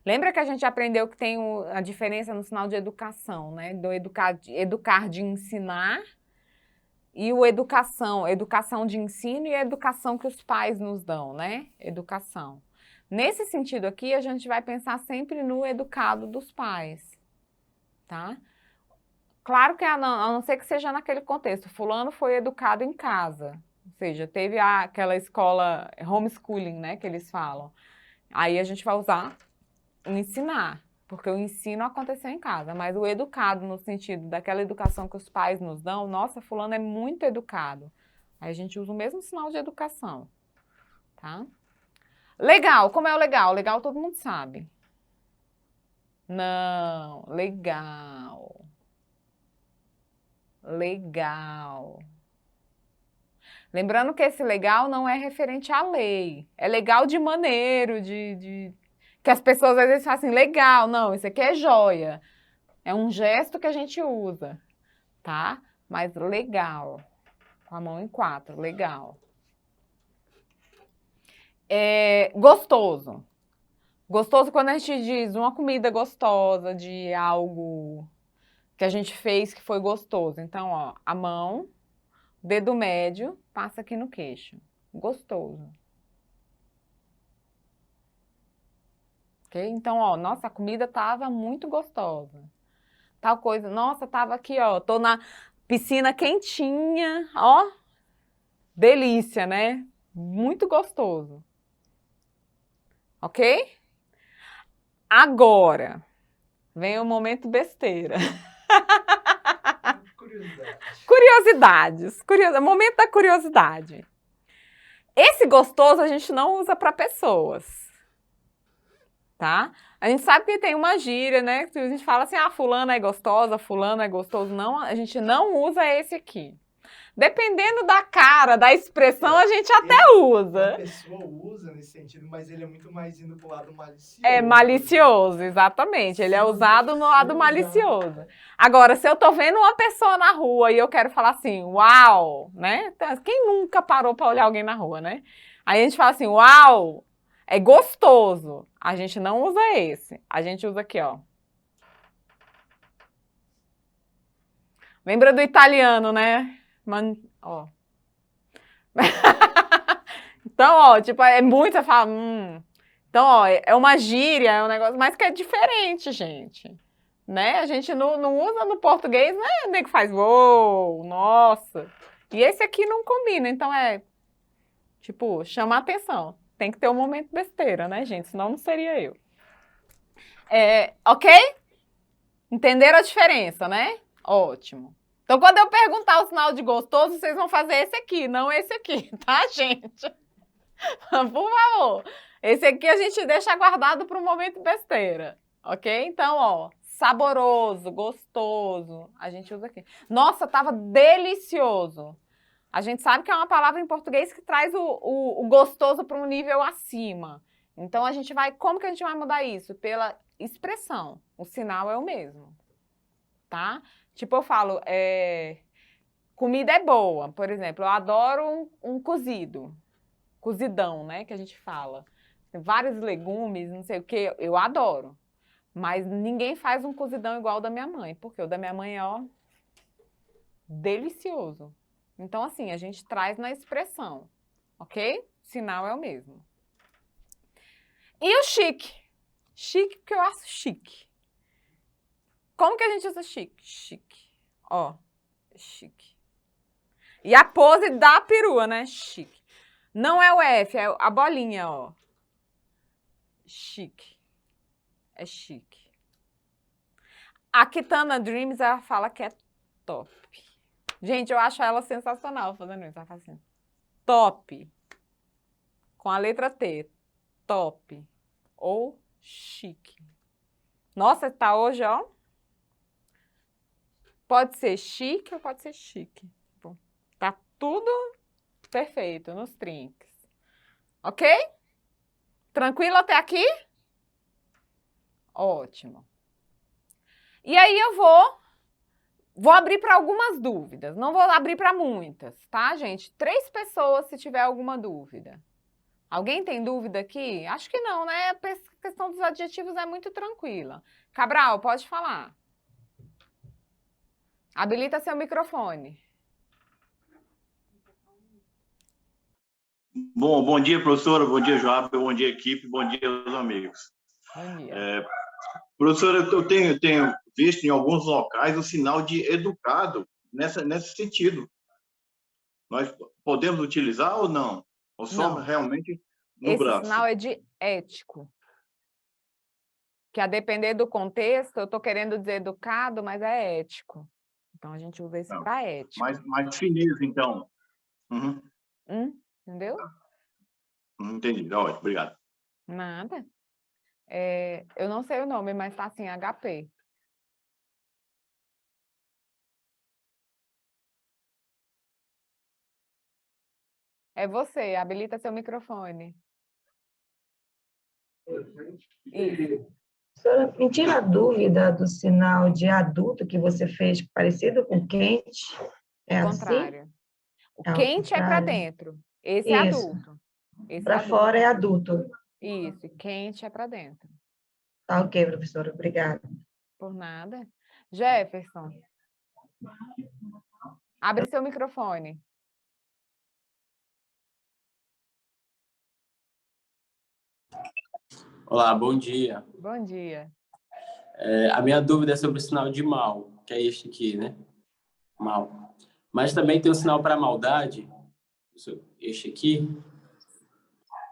Lembra que a gente aprendeu que tem a diferença no sinal de educação, né? Do educar de ensinar e o educação de ensino e a educação que os pais nos dão, né? Educação. Nesse sentido aqui, a gente vai pensar sempre no educado dos pais, tá? Claro que a não ser que seja naquele contexto, fulano foi educado em casa, ou seja, teve aquela escola homeschooling, né, que eles falam. Aí a gente vai usar o ensinar, porque o ensino aconteceu em casa, mas o educado no sentido daquela educação que os pais nos dão, nossa, fulano é muito educado. Aí a gente usa o mesmo sinal de educação, tá? Legal, como é o legal? Legal todo mundo sabe. Não, legal. Legal. Lembrando que esse legal não é referente à lei. É legal de maneiro, que as pessoas às vezes falam assim, legal, não, isso aqui é joia. É um gesto que a gente usa, tá? Mas legal. Com a mão em 4, legal. Gostoso. Gostoso quando a gente diz uma comida gostosa, de algo que a gente fez que foi gostoso. Então, ó, a mão, dedo médio, passa aqui no queixo. Gostoso. Ok? Então, ó, nossa, a comida tava muito gostosa. Tal coisa, nossa, tava aqui, ó, tô na piscina quentinha, ó. Delícia, né? Muito gostoso. Ok? Agora, vem o momento besteira. Curiosidade. Momento da curiosidade. Esse gostoso a gente não usa para pessoas, tá? A gente sabe que tem uma gíria, né? Que a gente fala assim, fulana é gostosa, fulano é gostoso. Não, a gente não usa esse aqui. Dependendo da cara, da expressão, a gente até A usa. pessoa usa nesse sentido, mas ele é muito mais indo pro lado malicioso. É malicioso, exatamente. Ele é usado no lado malicioso. Agora, se eu tô vendo uma pessoa na rua e eu quero falar assim, uau, né? Quem nunca parou para olhar alguém na rua, né? Aí a gente fala assim, uau, é gostoso. A gente não usa esse. A gente usa aqui, ó. Lembra do italiano, né? Ó. Então, ó, tipo, é muito, você fala, Então, ó, é uma gíria, é um negócio, mas que é diferente, gente. Né? A gente não usa no português, né? O nego faz, uou, nossa. E esse aqui não combina, então tipo, chama a atenção. Tem que ter um momento besteira, né, gente? Senão não seria eu. Ok? Entenderam a diferença, né? Ótimo. Então, quando eu perguntar o sinal de gostoso, vocês vão fazer esse aqui, não esse aqui, tá, gente? Por favor. Esse aqui a gente deixa guardado para o momento besteira, ok? Então, ó, saboroso, gostoso, a gente usa aqui. Nossa, tava delicioso. A gente sabe que é uma palavra em português que traz o gostoso para um nível acima. Então, como que a gente vai mudar isso? Pela expressão. O sinal é o mesmo, tá? Tipo, eu falo, comida é boa. Por exemplo, eu adoro um cozido. Cozidão, né, que a gente fala. Tem vários legumes, não sei o que, eu adoro. Mas ninguém faz um cozidão igual o da minha mãe, porque o da minha mãe é, ó, delicioso. Então, assim, a gente traz na expressão, ok? Sinal é o mesmo. E o chique? Chique porque eu acho chique. Como que a gente usa chique? Chique. Ó, chique. E a pose da perua, né? Chique. Não é o F, é a bolinha, ó. Chique. É chique. A Kitana Dreams, ela fala que é top. Gente, eu acho ela sensacional fazendo isso. Ela fala assim, top. Com a letra T. Top. Ou chique. Nossa, tá hoje, ó. Pode ser chique ou pode ser chique. Bom, tá tudo perfeito nos trinks. Ok? Tranquilo até aqui? Ótimo. E aí eu vou abrir para algumas dúvidas. Não vou abrir para muitas, tá, gente? 3 pessoas se tiver alguma dúvida. Alguém tem dúvida aqui? Acho que não, né? A questão dos adjetivos é muito tranquila. Cabral, pode falar. Habilita seu microfone. Bom dia, professora, bom dia, Joab, bom dia, equipe, bom dia aos amigos. Bom dia. Professora, eu tenho visto em alguns locais o sinal de educado nesse sentido. Nós podemos utilizar ou não? Ou só Não. realmente no Esse braço? sinal é de ético. Que a depender do contexto, eu estou querendo dizer educado, mas é ético. Então a gente usa isso para ético. Mais fineza, então. Uhum. Entendeu? Entendi, ótimo, obrigado. Nada. Eu não sei o nome, mas tá assim, HP. É você, habilita seu microfone. Isso. Professora, me tira a dúvida do sinal de adulto que você fez, parecido com quente. É Ao assim? contrário. O É ao quente é para contrário? dentro. Esse é Isso. adulto. Esse é Para adulto. fora é adulto. Isso, e quente é para dentro. Tá ok, professora, obrigada. Por nada. Jefferson, abre seu microfone. Olá, bom dia. Bom dia. A minha dúvida é sobre o sinal de mal, que é este aqui, né? Mal. Mas também tem um sinal para maldade, este aqui.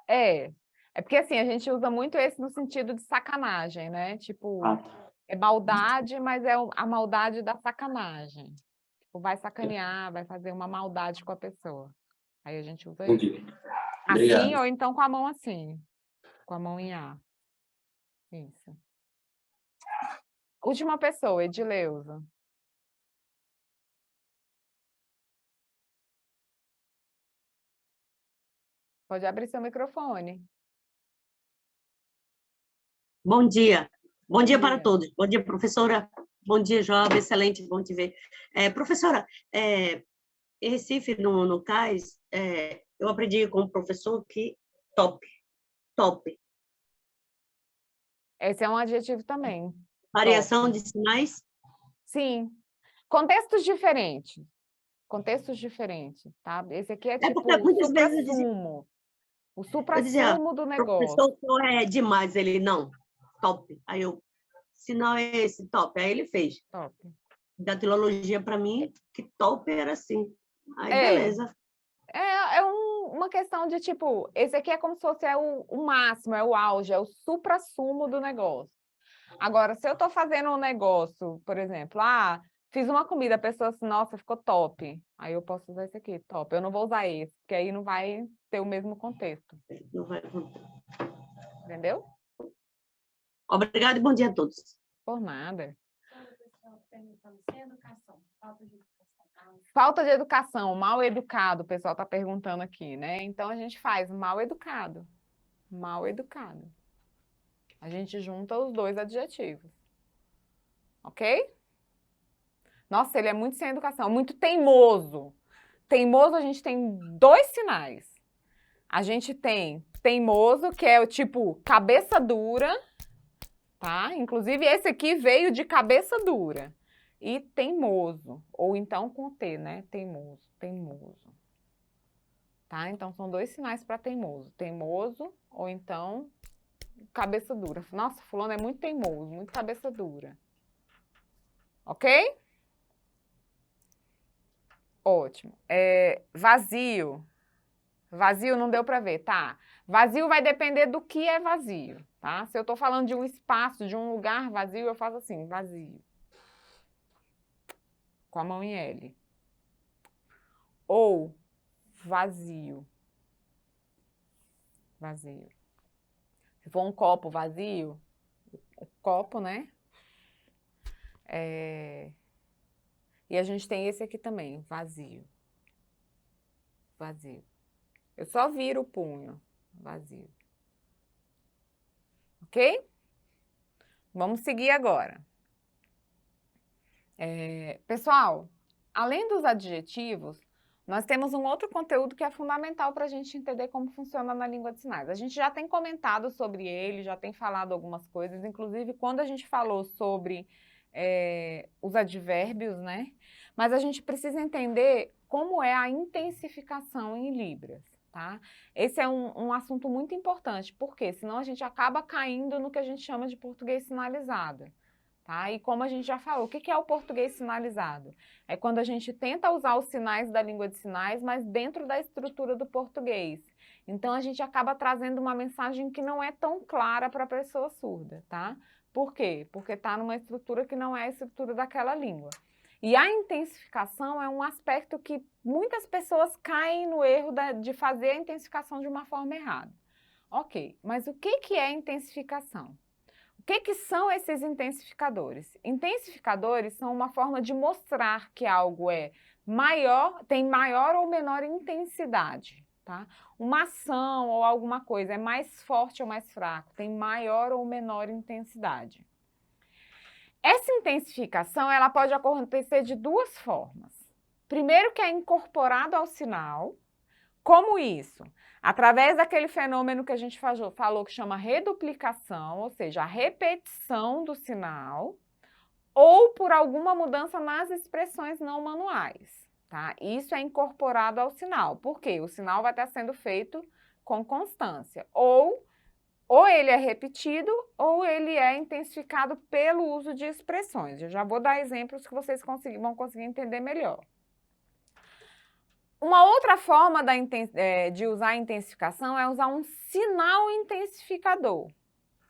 É porque assim, a gente usa muito esse no sentido de sacanagem, né? Tipo, Ah, é maldade, mas é a maldade da sacanagem. Tipo, vai sacanear, vai fazer uma maldade com a pessoa. Aí a gente usa ele. entendi. Assim, Obrigado. ou então com a mão assim. Com a mão em A. Isso. Última pessoa, Edileuza. Pode abrir seu microfone. Bom dia. Bom dia para dia. todos. Bom dia, professora. Bom dia, Job. Excelente, bom te ver. Professora, em Recife, no CAIS, eu aprendi com o professor que top. Esse é um adjetivo também. Variação de sinais. Sim. Contextos diferentes. Tá? Esse aqui é tipo porque o muitas vezes eu dizia, supra-sumo. O dizia, supra-sumo do negócio. professor, é demais. Ele, não, top. Aí eu, sinal é esse, top. Aí ele fez. Top. Datilologia, para mim, que top era assim. Aí, beleza. Uma questão de, tipo, esse aqui é como se fosse o máximo, é o auge, é o supra-sumo do negócio. Agora, se eu estou fazendo um negócio, por exemplo, fiz uma comida, a pessoa assim, nossa, ficou top. Aí eu posso usar esse aqui, top. Eu não vou usar esse, porque aí não vai ter o mesmo contexto. Não vai... Entendeu? Obrigada e bom dia a todos. Por nada. Perguntando sem educação, falta de educação. Falta de educação, mal educado, o pessoal está perguntando aqui, né? Então a gente faz mal educado. Mal educado. A gente junta os dois adjetivos. Ok? Nossa, ele é muito sem educação, muito teimoso. Teimoso, a gente tem dois sinais. A gente tem teimoso, que é o tipo cabeça dura, tá? Inclusive, esse aqui veio de cabeça dura. E teimoso, ou então com T, né? Teimoso. Tá? Então, são dois sinais para teimoso. Teimoso, ou então cabeça dura. Nossa, fulano é muito teimoso, muito cabeça dura. Ok? Ótimo. Vazio. Vazio não deu para ver, tá? Vazio vai depender do que é vazio, tá? Se eu tô falando de um espaço, de um lugar vazio, eu faço assim, vazio. Com a mão em L. Ou vazio. Vazio. Se for um copo vazio, o copo, né? E a gente tem esse aqui também, vazio. Vazio. Eu só viro o punho. Vazio. Ok? Vamos seguir agora. Pessoal, além dos adjetivos, nós temos um outro conteúdo que é fundamental para a gente entender como funciona na língua de sinais. A gente já tem comentado sobre ele, já tem falado algumas coisas, inclusive quando a gente falou sobre os advérbios, né? Mas a gente precisa entender como é a intensificação em Libras, tá? Esse é um assunto muito importante, porque senão a gente acaba caindo no que a gente chama de português sinalizado. Tá? E como a gente já falou, o que é o português sinalizado? É quando a gente tenta usar os sinais da língua de sinais, mas dentro da estrutura do português. Então, a gente acaba trazendo uma mensagem que não é tão clara para a pessoa surda, tá? Por quê? Porque está numa estrutura que não é a estrutura daquela língua. E a intensificação é um aspecto que muitas pessoas caem no erro de fazer a intensificação de uma forma errada. Ok, mas o que é intensificação? O que são esses intensificadores? Intensificadores são uma forma de mostrar que algo é maior, tem maior ou menor intensidade, tá? Uma ação ou alguma coisa é mais forte ou mais fraco, tem maior ou menor intensidade. Essa intensificação, ela pode acontecer de duas formas. Primeiro, que é incorporado ao sinal. Como isso? Através daquele fenômeno que a gente falou que chama reduplicação, ou seja, a repetição do sinal, ou por alguma mudança nas expressões não manuais, tá? Isso é incorporado ao sinal. Por quê? O sinal vai estar sendo feito com constância. Ou ele é repetido, ou ele é intensificado pelo uso de expressões. Eu já vou dar exemplos que vocês vão conseguir entender melhor. Uma outra forma de usar a intensificação é usar um sinal intensificador,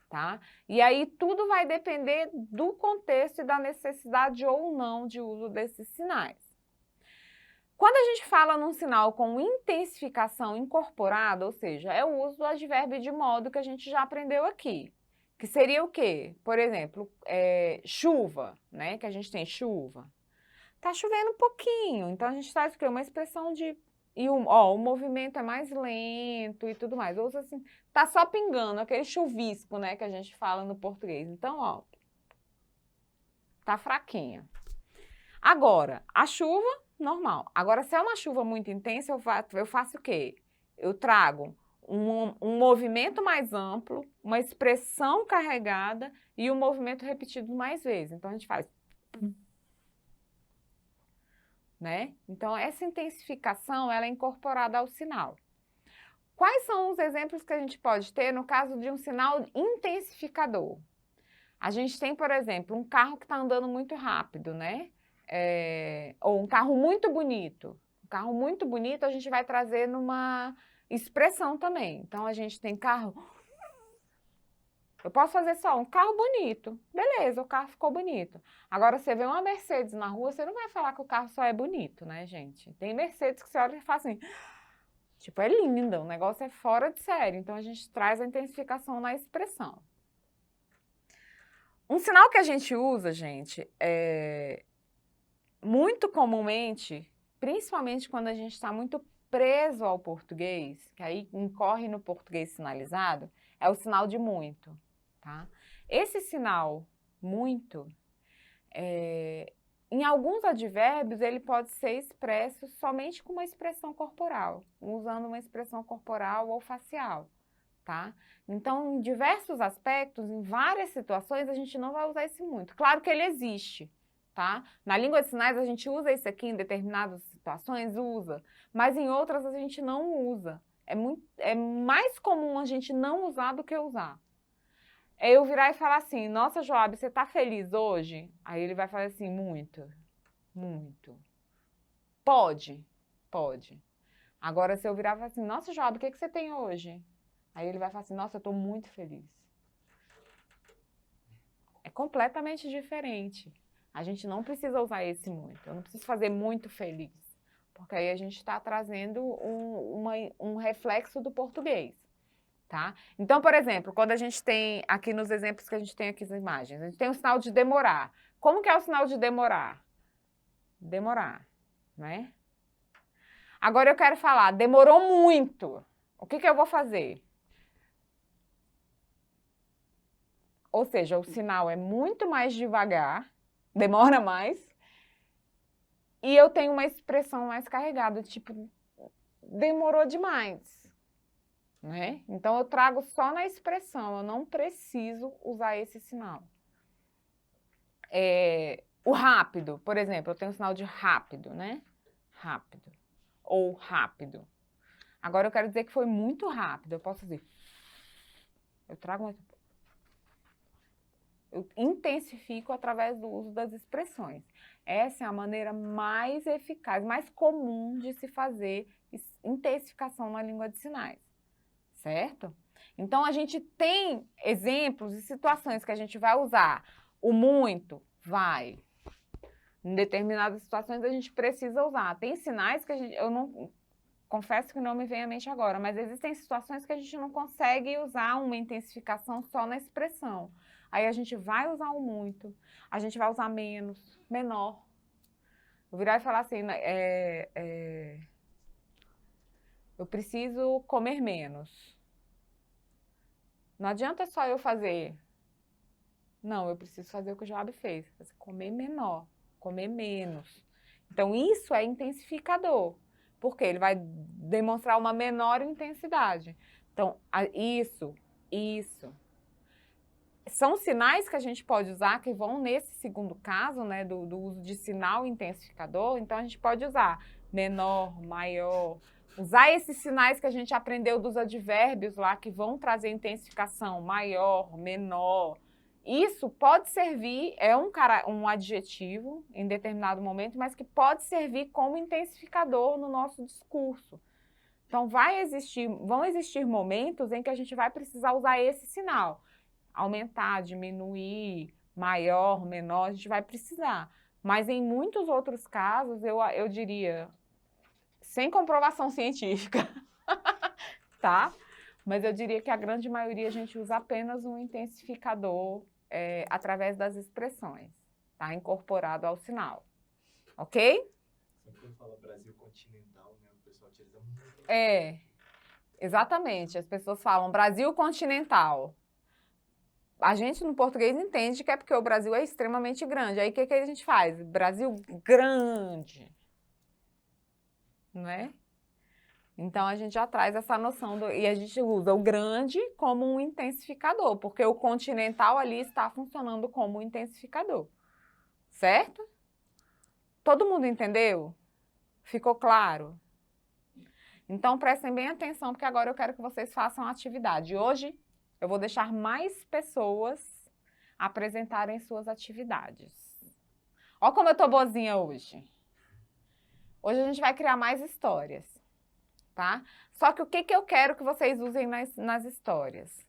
tá? E aí tudo vai depender do contexto e da necessidade ou não de uso desses sinais. Quando a gente fala num sinal com intensificação incorporada, ou seja, é o uso do advérbio de modo que a gente já aprendeu aqui, que seria o quê? Por exemplo, chuva, né? Que a gente tem chuva. Tá chovendo um pouquinho, então a gente traz o quê? Uma expressão de... o movimento é mais lento e tudo mais. Ou assim, tá só pingando, aquele chuvisco, né, que a gente fala no português. Então, ó, tá fraquinha. Agora, a chuva, normal. Agora, se é uma chuva muito intensa, eu faço o quê? Eu trago um movimento mais amplo, uma expressão carregada e um movimento repetido mais vezes. Então, a gente faz... né? Então, essa intensificação, ela é incorporada ao sinal. Quais são os exemplos que a gente pode ter no caso de um sinal intensificador? A gente tem, por exemplo, um carro que está andando muito rápido, né? Ou um carro muito bonito. Um carro muito bonito a gente vai trazer numa expressão também. Então, a gente tem carro... Eu posso fazer só um carro bonito. Beleza, o carro ficou bonito. Agora, você vê uma Mercedes na rua, você não vai falar que o carro só é bonito, né, gente? Tem Mercedes que você olha e fala assim... Tipo, é linda, o negócio é fora de série. Então, a gente traz a intensificação na expressão. Um sinal que a gente usa, gente, muito comumente, principalmente quando a gente está muito preso ao português, que aí incorre no português sinalizado, é o sinal de muito, tá? Esse sinal muito, em alguns advérbios, ele pode ser expresso somente com uma expressão corporal, usando uma expressão corporal ou facial, tá? Então, em diversos aspectos, em várias situações, a gente não vai usar esse muito. Claro que ele existe, tá? Na língua de sinais, a gente usa isso aqui em determinadas situações, usa, mas em outras a gente não usa. É mais comum a gente não usar do que usar. É eu virar e falar assim, nossa, Joab, você tá feliz hoje? Aí ele vai falar assim, muito, muito. Pode. Agora, se eu virar e falar assim, nossa, Joab, o que você tem hoje? Aí ele vai falar assim, nossa, eu tô muito feliz. É completamente diferente. A gente não precisa usar esse muito. Eu não preciso fazer muito feliz. Porque aí a gente está trazendo um reflexo do português. Tá? Então, por exemplo, quando a gente tem, aqui nos exemplos que a gente tem aqui nas imagens, a gente tem o sinal de demorar. Como que é o sinal de demorar? Demorar, né? Agora eu quero falar, demorou muito. O que eu vou fazer? Ou seja, o sinal é muito mais devagar, demora mais, e eu tenho uma expressão mais carregada, tipo, demorou demais. Né? Então, eu trago só na expressão, eu não preciso usar esse sinal. O rápido, por exemplo, eu tenho o sinal de rápido, né? Rápido. Ou rápido. Agora, eu quero dizer que foi muito rápido. Eu posso dizer... Eu trago... Eu intensifico através do uso das expressões. Essa é a maneira mais eficaz, mais comum de se fazer intensificação na língua de sinais. Certo? Então, a gente tem exemplos e situações que a gente vai usar o muito, vai. Em determinadas situações, a gente precisa usar. Tem sinais que eu não... Confesso que não me vem à mente agora, mas existem situações que a gente não consegue usar uma intensificação só na expressão. Aí, a gente vai usar o muito, a gente vai usar menos, menor. Eu virar e falar assim... eu preciso comer menos. Não adianta só eu fazer. Não, eu preciso fazer o que o Joab fez. Comer menor, comer menos. Então, isso é intensificador. Porque ele vai demonstrar uma menor intensidade. Então, isso. São sinais que a gente pode usar, que vão nesse segundo caso, né, do uso de sinal intensificador. Então, a gente pode usar menor, maior, usar esses sinais que a gente aprendeu dos advérbios lá, que vão trazer intensificação, maior, menor. Isso pode servir, é um adjetivo em determinado momento, mas que pode servir como intensificador no nosso discurso. Então, vão existir momentos em que a gente vai precisar usar esse sinal. Aumentar, diminuir, maior, menor, a gente vai precisar. Mas em muitos outros casos, eu diria, sem comprovação científica, tá? Mas eu diria que a grande maioria a gente usa apenas um intensificador através das expressões, tá? Incorporado ao sinal, ok? Sempre quando fala Brasil continental, né, o pessoal utiliza muito. Exatamente. As pessoas falam Brasil continental. A gente no português entende que é porque o Brasil é extremamente grande. Aí o que a gente faz? Brasil grande, né? Então a gente já traz essa noção e a gente usa o grande como um intensificador, porque o continental ali está funcionando como um intensificador, certo? Todo mundo entendeu? Ficou claro? Então prestem bem atenção, porque agora eu quero que vocês façam a atividade. Hoje eu vou deixar mais pessoas apresentarem suas atividades. Ó como eu tô boazinha hoje. Hoje a gente vai criar mais histórias, tá? Só que o que eu quero que vocês usem nas histórias?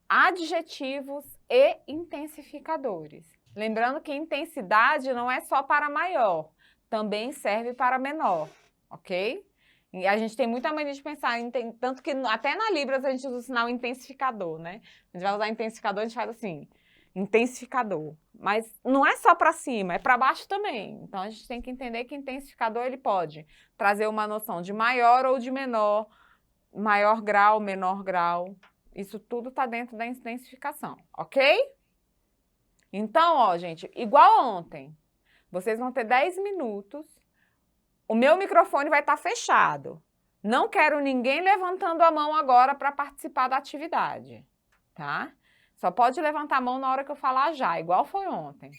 Adjetivos e intensificadores. Lembrando que intensidade não é só para maior, também serve para menor, ok? E a gente tem muita mania de pensar, tanto que até na Libras a gente usa o sinal intensificador, né? A gente vai usar intensificador, a gente faz assim, intensificador. Mas não é só para cima, é para baixo também. Então a gente tem que entender que intensificador ele pode trazer uma noção de maior ou de menor, maior grau, menor grau. Isso tudo está dentro da intensificação, ok? Então, ó, gente, igual ontem, vocês vão ter 10 minutos. O meu microfone vai estar fechado. Não quero ninguém levantando a mão agora para participar da atividade, tá? Só pode levantar a mão na hora que eu falar já, igual foi ontem,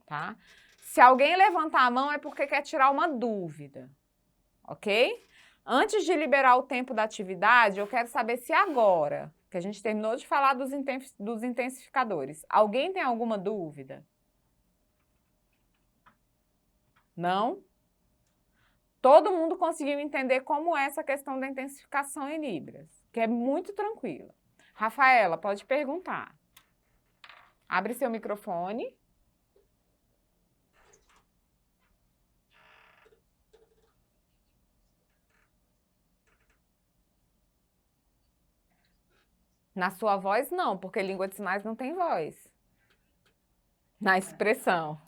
tá? Se alguém levantar a mão é porque quer tirar uma dúvida, ok? Antes de liberar o tempo da atividade, eu quero saber se agora, que a gente terminou de falar dos intensificadores, alguém tem alguma dúvida? Não? Todo mundo conseguiu entender como é essa questão da intensificação em Libras, que é muito tranquila. Rafaela, pode perguntar. Abre seu microfone. Na sua voz, não, porque língua de sinais não tem voz. Na expressão.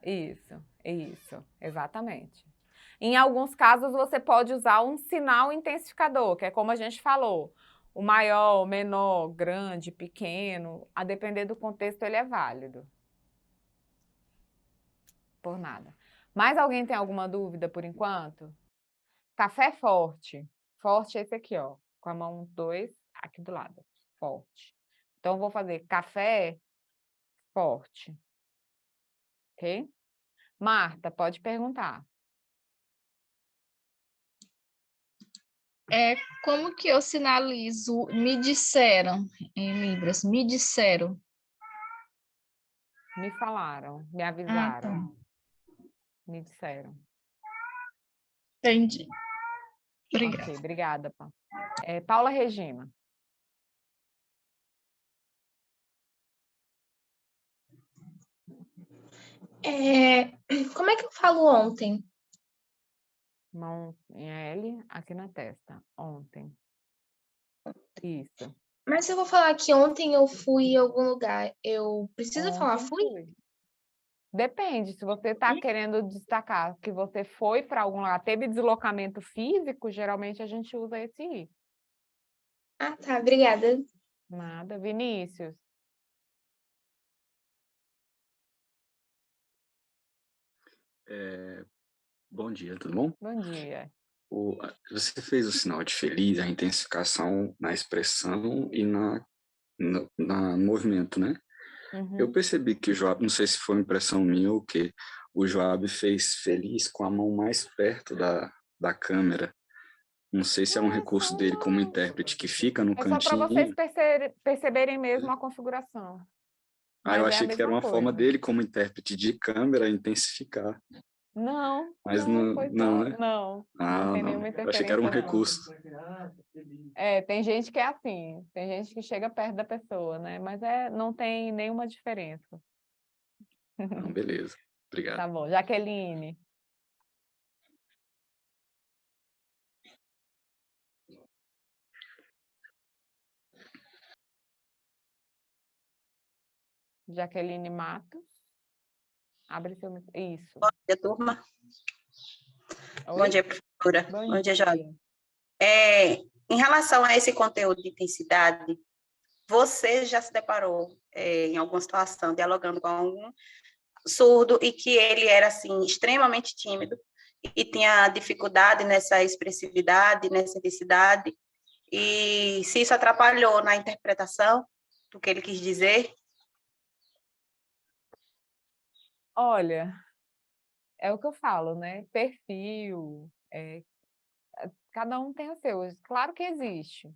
Isso, exatamente. Em alguns casos, você pode usar um sinal intensificador, que é como a gente falou. O maior, o menor, grande, pequeno, a depender do contexto, ele é válido. Por nada. Mais alguém tem alguma dúvida por enquanto? Café forte. Forte é esse aqui, ó. Com a mão 2 aqui do lado. Forte. Então, eu vou fazer café forte. Ok? Marta, pode perguntar. Como que eu sinalizo me disseram em Libras? Me disseram. Me falaram, me avisaram. Tá. Me disseram. Entendi. Obrigada. Ok, obrigada, Pá. Paula Regina. Como é que eu falo ontem? Mão em L, aqui na testa. Ontem. Isso. Mas se eu vou falar que ontem eu fui em algum lugar, eu preciso falar Ontem fui? fui. Depende, se você está querendo destacar que você foi para algum lugar, teve deslocamento físico, geralmente a gente usa esse i. Ah, tá, obrigada. Nada. Vinícius? Bom dia, tudo bom? Bom dia. Você fez o sinal de feliz, a intensificação na expressão e no movimento, né? Eu Uhum. percebi que o Joab, não sei se foi impressão minha ou o quê, o Joab fez feliz com a mão mais perto da câmera. Não sei se é um recurso dele como intérprete que fica no É só para vocês cantinho. perceberem mesmo a configuração. Ah, eu Mas é a achei que era mesma uma forma coisa. dele como intérprete de câmera intensificar. Não, Mas não, foi não, só. né? Não Ah, tem não. nenhuma Eu achei que era um interferência, não. recurso. Tem gente que é assim, tem gente que chega perto da pessoa, né? Mas não tem nenhuma diferença. Não, beleza. Obrigado. Tá bom. Jaqueline. Jaqueline Matos. Abre seu... Isso. Bom dia, turma. Oi? Bom dia, professora. Bom dia, Jorge. Em relação a esse conteúdo de intensidade, você já se deparou em alguma situação dialogando com algum surdo e que ele era assim extremamente tímido e tinha dificuldade nessa expressividade, nessa intensidade, e se isso atrapalhou na interpretação do que ele quis dizer? Olha, é o que eu falo, né? Perfil, cada um tem o seu. Claro que existe.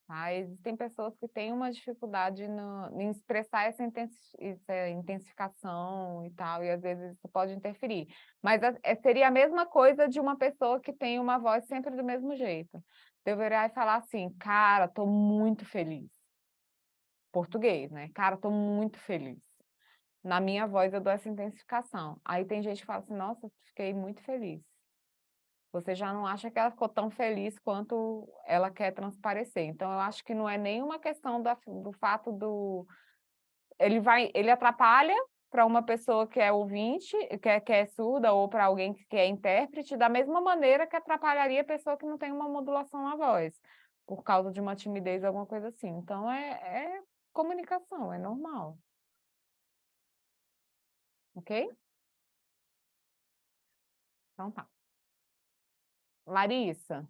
Tá? Existem pessoas que têm uma dificuldade em expressar essa intensificação e tal, e às vezes isso pode interferir. Mas seria a mesma coisa de uma pessoa que tem uma voz sempre do mesmo jeito. Deveria falar assim, cara, tô muito feliz. Português, né? Cara, tô muito feliz. Na minha voz eu dou essa intensificação. Aí tem gente que fala assim, nossa, fiquei muito feliz. Você já não acha que ela ficou tão feliz quanto ela quer transparecer. Então, eu acho que não é nenhuma questão do fato do... Ele atrapalha para uma pessoa que é ouvinte, que é surda, ou para alguém que é intérprete, da mesma maneira que atrapalharia a pessoa que não tem uma modulação na voz, por causa de uma timidez, alguma coisa assim. Então, é comunicação, é normal. Ok? Então tá. Larissa.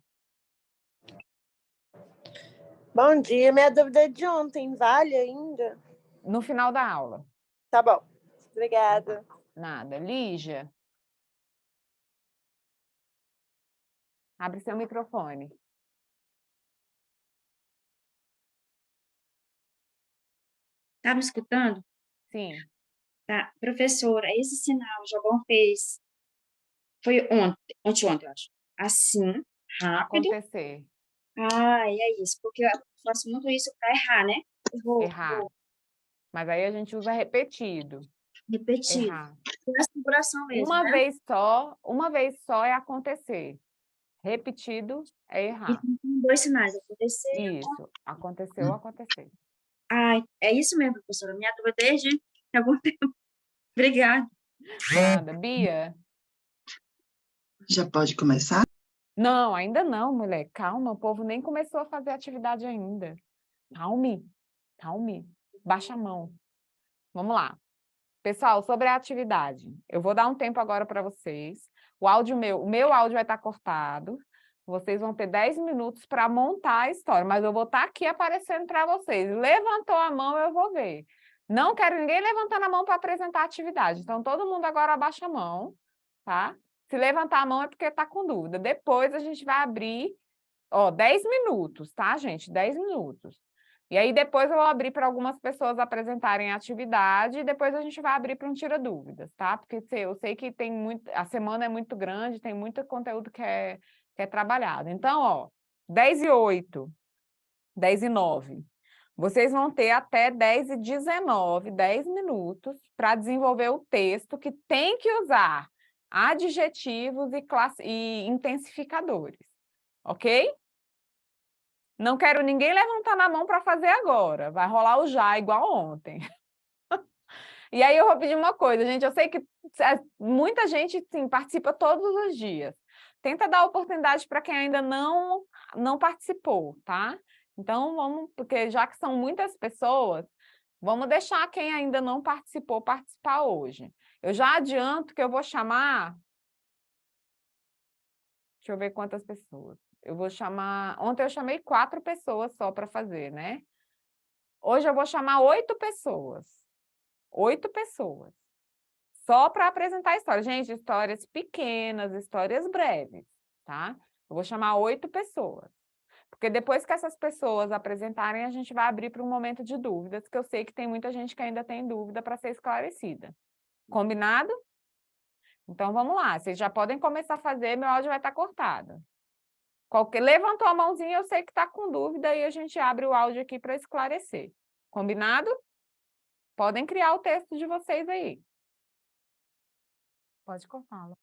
Bom dia, minha dúvida é de ontem, vale ainda? No final da aula. Tá bom, obrigada. Nada. Lígia. Abre seu microfone. Tá me escutando? Sim. Tá. Professora, esse sinal o Jobão fez foi ontem, eu acho. Assim, rápido. Acontecer. Ah, é isso, porque eu faço muito isso para errar, né? Errar. Mas aí a gente usa repetido. Repetido. Errar. Presta coração mesmo, Uma né? vez só é acontecer. Repetido é errar. E tem dois sinais, acontecer e Isso. Aconteceu, acontecer. Ai, é isso mesmo, professora. Minha dúvida desde algum tempo. Obrigada. Nada. Bia? Já pode começar? Não, ainda não, mulher. Calma, o povo nem começou a fazer atividade ainda. Calme. Baixa a mão. Vamos lá. Pessoal, sobre a atividade, eu vou dar um tempo agora para vocês. O meu áudio vai estar cortado. Vocês vão ter 10 minutos para montar a história, mas eu vou estar aqui aparecendo para vocês. Levantou a mão, eu vou ver. Não quero ninguém levantando a mão para apresentar a atividade. Então, todo mundo agora abaixa a mão, tá? Se levantar a mão é porque está com dúvida. Depois a gente vai abrir, 10 minutos, tá, gente? 10 minutos. E aí depois eu vou abrir para algumas pessoas apresentarem a atividade e depois a gente vai abrir para um tira dúvidas, tá? Porque eu sei que a semana é muito grande, tem muito conteúdo que é trabalhado. Então, 10 e 8, 10 e 9. Vocês vão ter até 10 e 19, 10 minutos para desenvolver o texto que tem que usar adjetivos e intensificadores, ok? Não quero ninguém levantar na mão para fazer agora. Vai rolar o já, igual ontem. E aí eu vou pedir uma coisa, gente, eu sei que muita gente, sim, participa todos os dias. Tenta dar oportunidade para quem ainda não participou, tá? Então, vamos, porque já que são muitas pessoas, vamos deixar quem ainda não participou participar hoje. Eu já adianto que eu vou chamar... Deixa eu ver quantas pessoas. Eu vou chamar... Ontem eu chamei 4 pessoas só para fazer, né? Hoje eu vou chamar 8 pessoas. 8 pessoas. Só para apresentar a história. Gente, histórias pequenas, histórias breves, tá? Eu vou chamar 8 pessoas. Porque depois que essas pessoas apresentarem, a gente vai abrir para um momento de dúvidas, que eu sei que tem muita gente que ainda tem dúvida para ser esclarecida. Combinado? Então, vamos lá. Vocês já podem começar a fazer, meu áudio vai estar cortado. Levantou a mãozinha, eu sei que está com dúvida, e a gente abre o áudio aqui para esclarecer. Combinado? Podem criar o texto de vocês aí. Pode cortá-lo.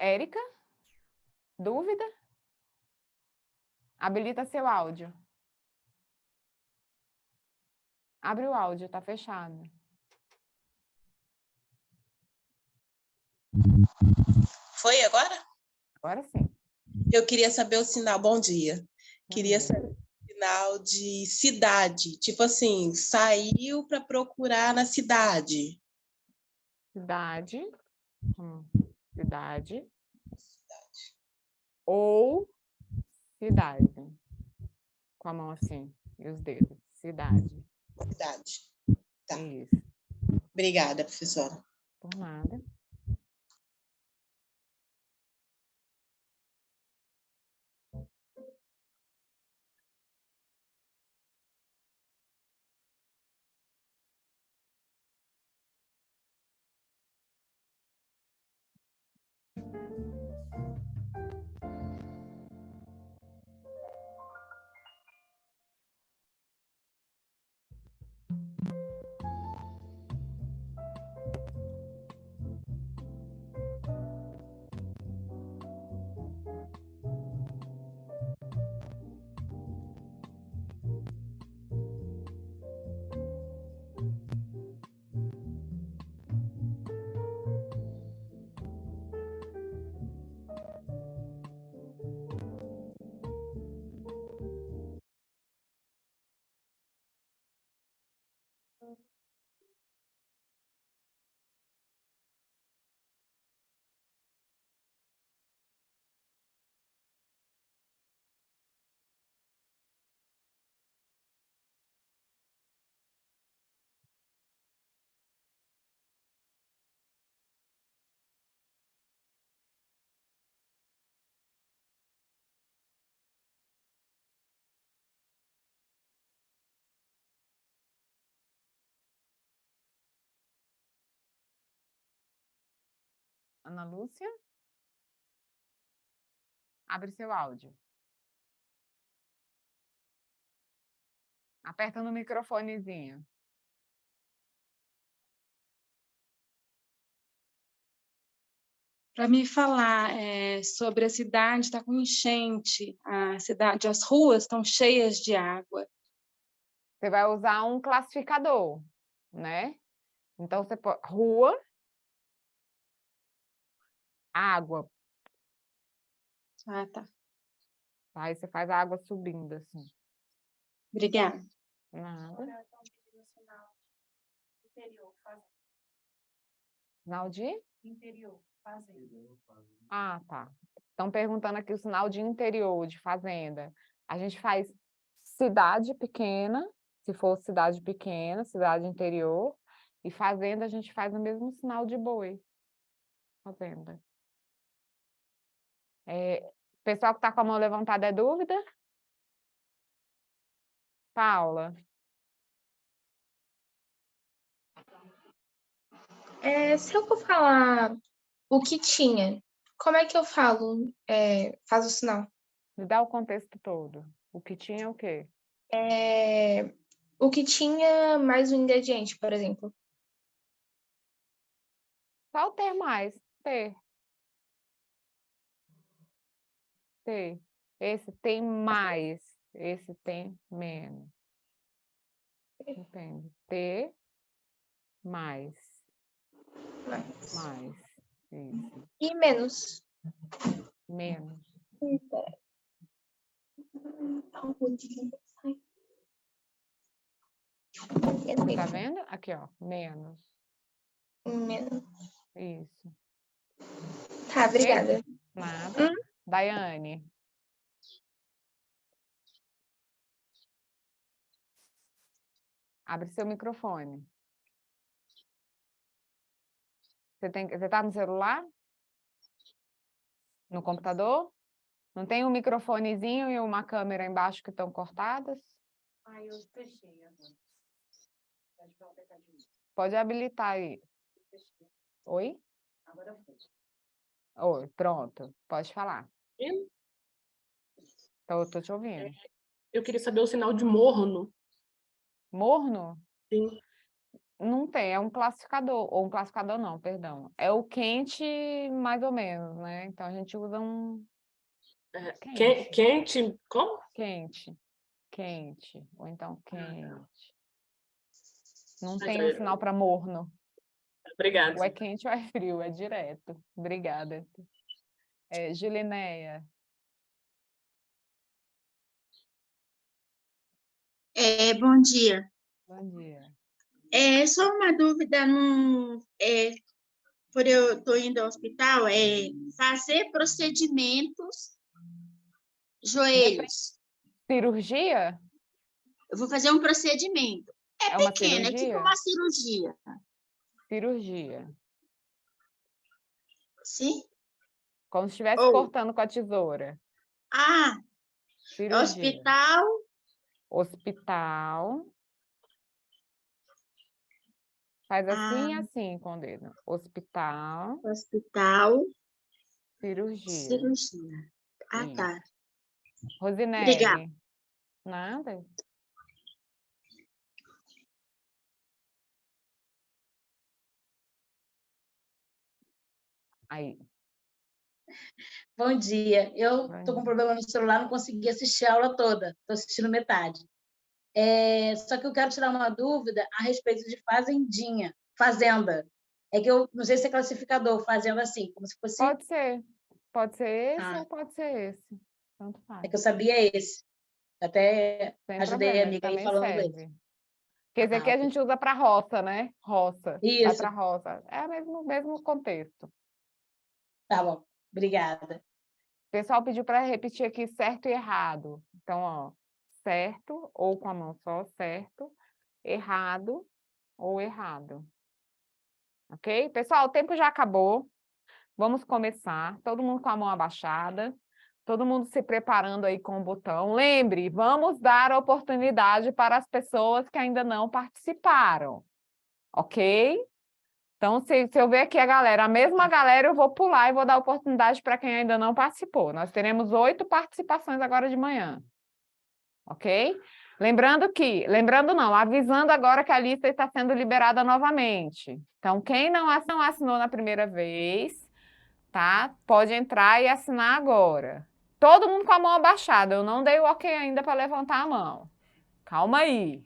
Érica? Dúvida? Habilita seu áudio. Abre o áudio, tá fechado. Foi agora? Agora sim. Eu queria saber o sinal. Bom dia. Queria dia. saber o sinal de cidade. Tipo assim, saiu para procurar na cidade. Cidade. Cidade. Ou cidade. Com a mão assim. E os dedos. Cidade. Cidade. Tá. Isso. Obrigada, professora. Por nada. Ana Lúcia? Abre seu áudio. Aperta no microfonezinho. Para me falar sobre a cidade, está com enchente, a cidade, as ruas estão cheias de água. Você vai usar um classificador, né? Então, você pode... Rua, água. Ah, tá. Aí você faz a água subindo, assim. Obrigada. Nada. Interior, fazenda. Sinal de? Interior, fazenda. Ah, tá. Estão perguntando aqui o sinal de interior, de fazenda. A gente faz cidade pequena, se for cidade pequena, cidade interior, e fazenda a gente faz o mesmo sinal de boi. Fazenda. Pessoal que está com a mão levantada é dúvida? Paula? Se eu for falar o que tinha, como é que eu falo? Faz o sinal. Me dá o contexto todo. O que tinha é o quê? O que tinha mais um ingrediente, por exemplo. Só o ter mais. Ter. Ter. Esse tem mais. Esse tem menos. Entende? Ter mais. Mais. Isso. E menos. Menos. Tá vendo? Aqui, ó. Menos. Menos. Isso. Tá, obrigada. Nada. Daiane. Abre seu microfone. Você tá no celular? No computador? Não tem um microfonezinho e uma câmera embaixo que estão cortadas? Eu fechei agora. Pode apertar de novo. Pode habilitar aí. Fechei. Oi? Agora foi. Oi, pronto. Pode falar. Eu Tô te ouvindo. queria saber o sinal de morno. Morno? Sim. Não tem, é um classificador, ou um classificador não, perdão. É o quente mais ou menos, né? Então a gente usa um quente. Quente, como? Quente, ou então quente. Não Ah, tem um sinal para morno. Obrigada. Ou é quente ou é frio, é direto. Obrigada. Gilineia. Bom dia. Bom dia. Só uma dúvida, por eu estou indo ao hospital, fazer procedimentos, joelhos. Cirurgia? Eu vou fazer um procedimento. É uma pequeno, é tipo cirurgia? uma cirurgia. Cirurgia. Sim? Como se estivesse cortando com a tesoura. Cirurgia. Hospital. Hospital. Faz assim e assim com o dedo. Hospital. Cirurgia. Isso. Tá. Rosinelli. Obrigada. Nada. Aí. Bom dia. Eu estou com problema no celular, não consegui assistir a aula toda. Estou assistindo metade. Só que eu quero tirar uma dúvida a respeito de fazenda. É que eu não sei se é classificador, fazenda assim, como se fosse... Pode ser. Pode ser esse ou pode ser esse. Tanto faz. É que eu sabia esse. Até Sem ajudei problema, a amiga aí também falando serve. inglês. Porque esse aqui a gente usa para roça, né? Roça. Vai Isso. para roça. É o mesmo contexto. Tá bom. Obrigada. O pessoal pediu para repetir aqui certo e errado. Então, ó, certo, ou com a mão só, certo, errado ou errado. Ok? Pessoal, o tempo já acabou. Vamos começar. Todo mundo com a mão abaixada. Todo mundo se preparando aí com o botão. Lembre, vamos dar oportunidade para as pessoas que ainda não participaram. Ok? Então, se eu ver aqui a mesma galera, eu vou pular e vou dar oportunidade para quem ainda não participou. Nós teremos 8 participações agora de manhã. Ok? Avisando agora que a lista está sendo liberada novamente. Então, quem não assinou na primeira vez, tá? Pode entrar e assinar agora. Todo mundo com a mão abaixada. Eu não dei o ok ainda para levantar a mão. Calma aí.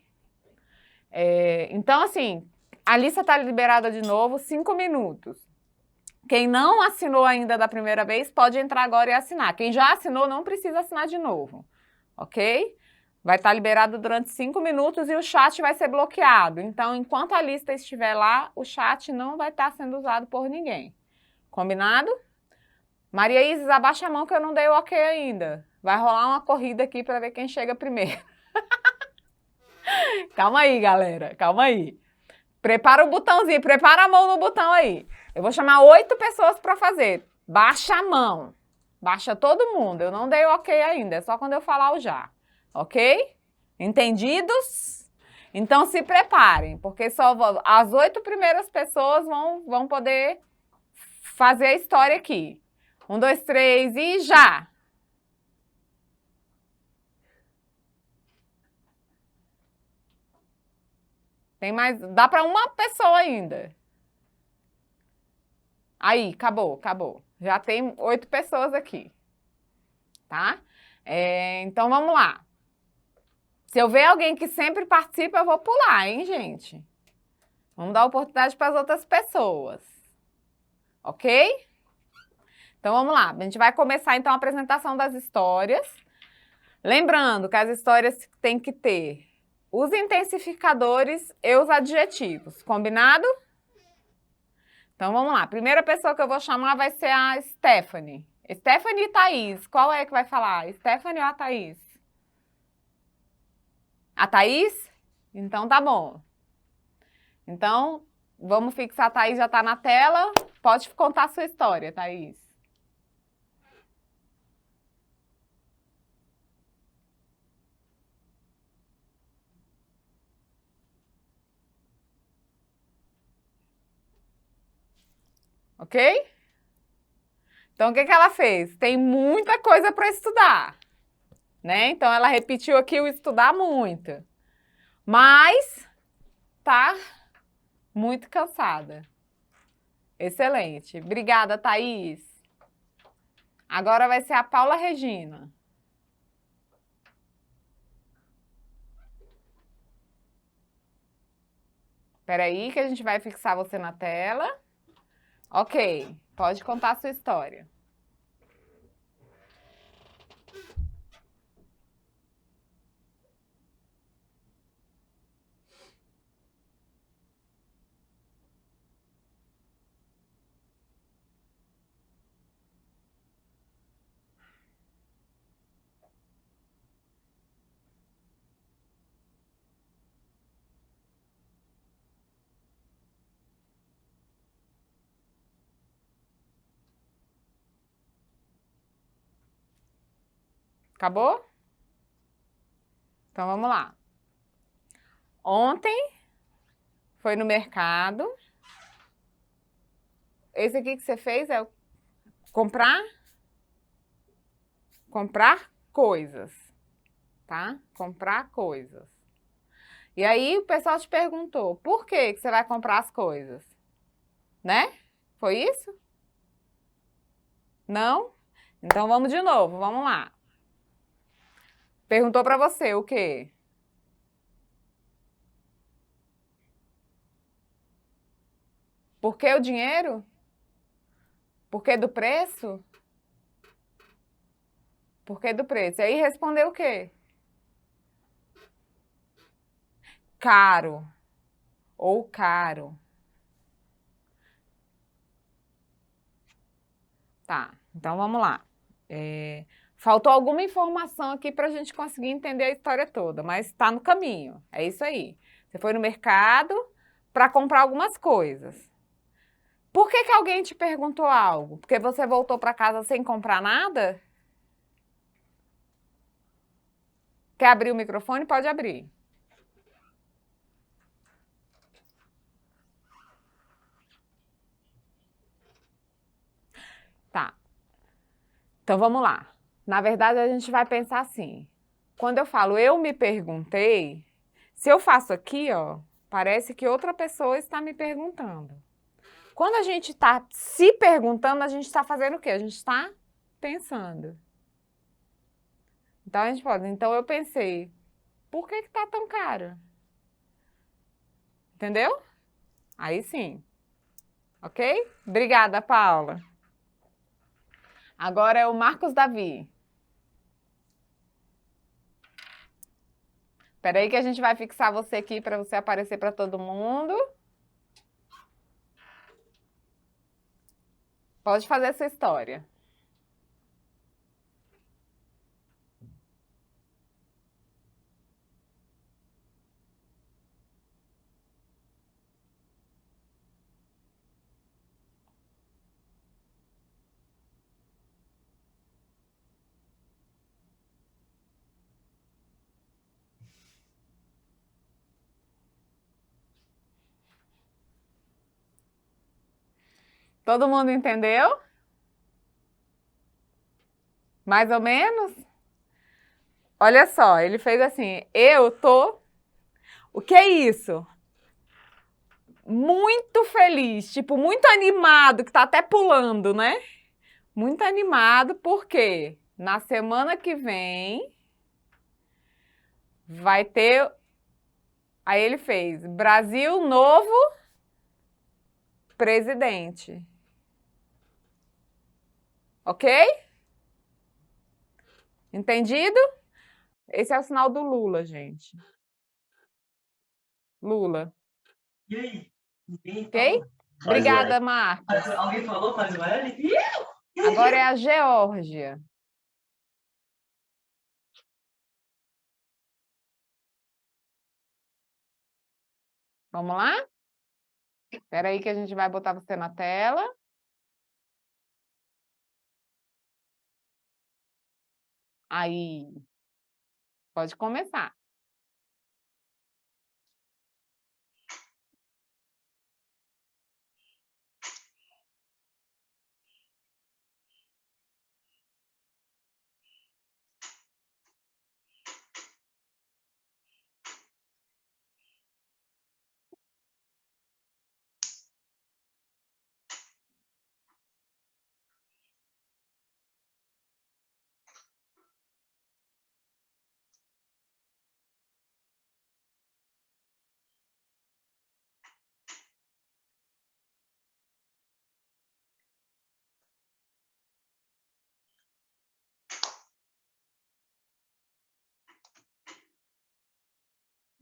Então, assim, a lista está liberada de novo, 5 minutos. Quem não assinou ainda da primeira vez, pode entrar agora e assinar. Quem já assinou, não precisa assinar de novo. Ok? Vai estar liberado durante 5 minutos e o chat vai ser bloqueado. Então, enquanto a lista estiver lá, o chat não vai estar sendo usado por ninguém. Combinado? Maria Isis, abaixa a mão que eu não dei o ok ainda. Vai rolar uma corrida aqui para ver quem chega primeiro. Calma aí, galera. Calma aí. Prepara o botãozinho, prepara a mão no botão aí. Eu vou chamar 8 pessoas para fazer. Baixa a mão. Baixa todo mundo. Eu não dei o ok ainda, é só quando eu falar o já. Ok? Entendidos? Então se preparem, porque só as 8 primeiras pessoas vão poder fazer a história aqui. 1, 2, 3 e já! Tem mais... Dá para uma pessoa ainda. Aí, acabou. Já tem 8 pessoas aqui. Tá? Então, vamos lá. Se eu ver alguém que sempre participa, eu vou pular, hein, gente? Vamos dar oportunidade para as outras pessoas. Ok? Então, vamos lá. A gente vai começar, então, a apresentação das histórias. Lembrando que as histórias têm que ter os intensificadores e os adjetivos. Combinado? Então, vamos lá. A primeira pessoa que eu vou chamar vai ser a Stephanie. Stephanie e Thaís. Qual é que vai falar? Stephanie ou a Thaís? A Thaís? Então, tá bom. Então, vamos fixar. A Thaís já está na tela. Pode contar a sua história, Thaís. Ok? Então, o que ela fez? Tem muita coisa para estudar, né? Então, ela repetiu aqui o estudar muito. Mas, tá Muito cansada. Excelente. Obrigada, Thaís. Agora vai ser a Paula Regina. Espera aí que a gente vai fixar você na tela. Ok, pode contar a sua história. Acabou? Então vamos lá. Ontem foi no mercado. Esse aqui que você fez é comprar coisas, tá? Comprar coisas. E aí o pessoal te perguntou, por que você vai comprar as coisas? Né? Foi isso? Não? Então vamos de novo, vamos lá. Perguntou para você o quê? Por que o dinheiro? Por que do preço? Por que do preço? E aí respondeu o quê? Caro. Ou caro. Tá, então vamos lá. Faltou alguma informação aqui para a gente conseguir entender a história toda, mas está no caminho. É isso aí. Você foi no mercado para comprar algumas coisas. Por que alguém te perguntou algo? Porque você voltou para casa sem comprar nada? Quer abrir o microfone? Pode abrir. Tá. Então vamos lá. Na verdade, a gente vai pensar assim. Quando eu falo eu me perguntei, se eu faço aqui, ó, parece que outra pessoa está me perguntando. Quando a gente está se perguntando, a gente está fazendo o quê? A gente está pensando. Então a gente pode. Então eu pensei, por que está tão caro? Entendeu? Aí sim. Ok? Obrigada, Paula. Agora é o Marcos Davi. Espera aí que a gente vai fixar você aqui para você aparecer para todo mundo. Pode fazer essa história. Todo mundo entendeu? Mais ou menos? Olha só, ele fez assim, eu tô... O que é isso? Muito feliz, tipo, muito animado, que tá até pulando, né? Muito animado, porque na semana que vem vai ter... Aí ele fez, Brasil novo presidente. Ok? Entendido? Esse é o sinal do Lula, gente. Lula. E aí? Ninguém Ok? falou? Obrigada, Marcos. Alguém falou? Faz o L? Agora é a Geórgia. Vamos lá? Espera aí que a gente vai botar você na tela. Aí. Pode começar.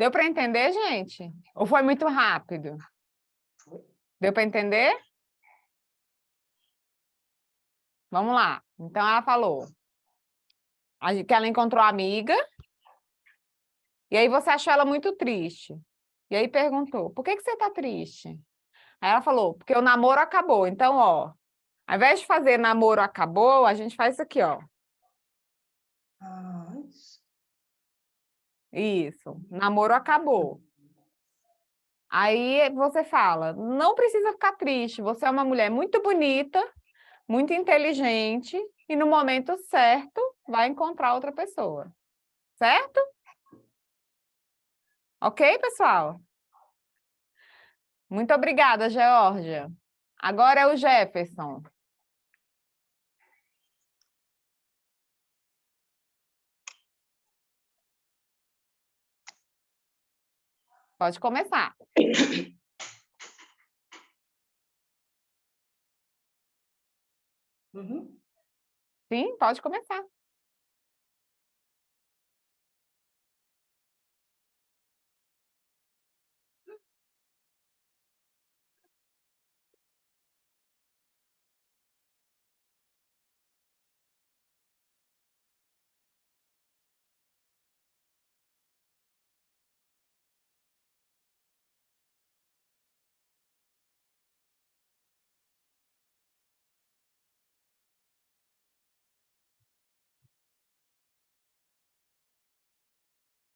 Deu para entender, gente? Ou foi muito rápido? Deu para entender? Vamos lá. Então, ela falou que ela encontrou a amiga, e aí você achou ela muito triste. E aí perguntou, por que você está triste? Aí ela falou, porque o namoro acabou. Então, ó, ao invés de fazer namoro acabou, a gente faz isso aqui, ó. Isso, namoro acabou. Aí você fala, não precisa ficar triste, você é uma mulher muito bonita, muito inteligente, e no momento certo vai encontrar outra pessoa. Certo? Ok, pessoal? Muito obrigada, Geórgia. Agora é o Jefferson. Pode começar. Sim, pode começar.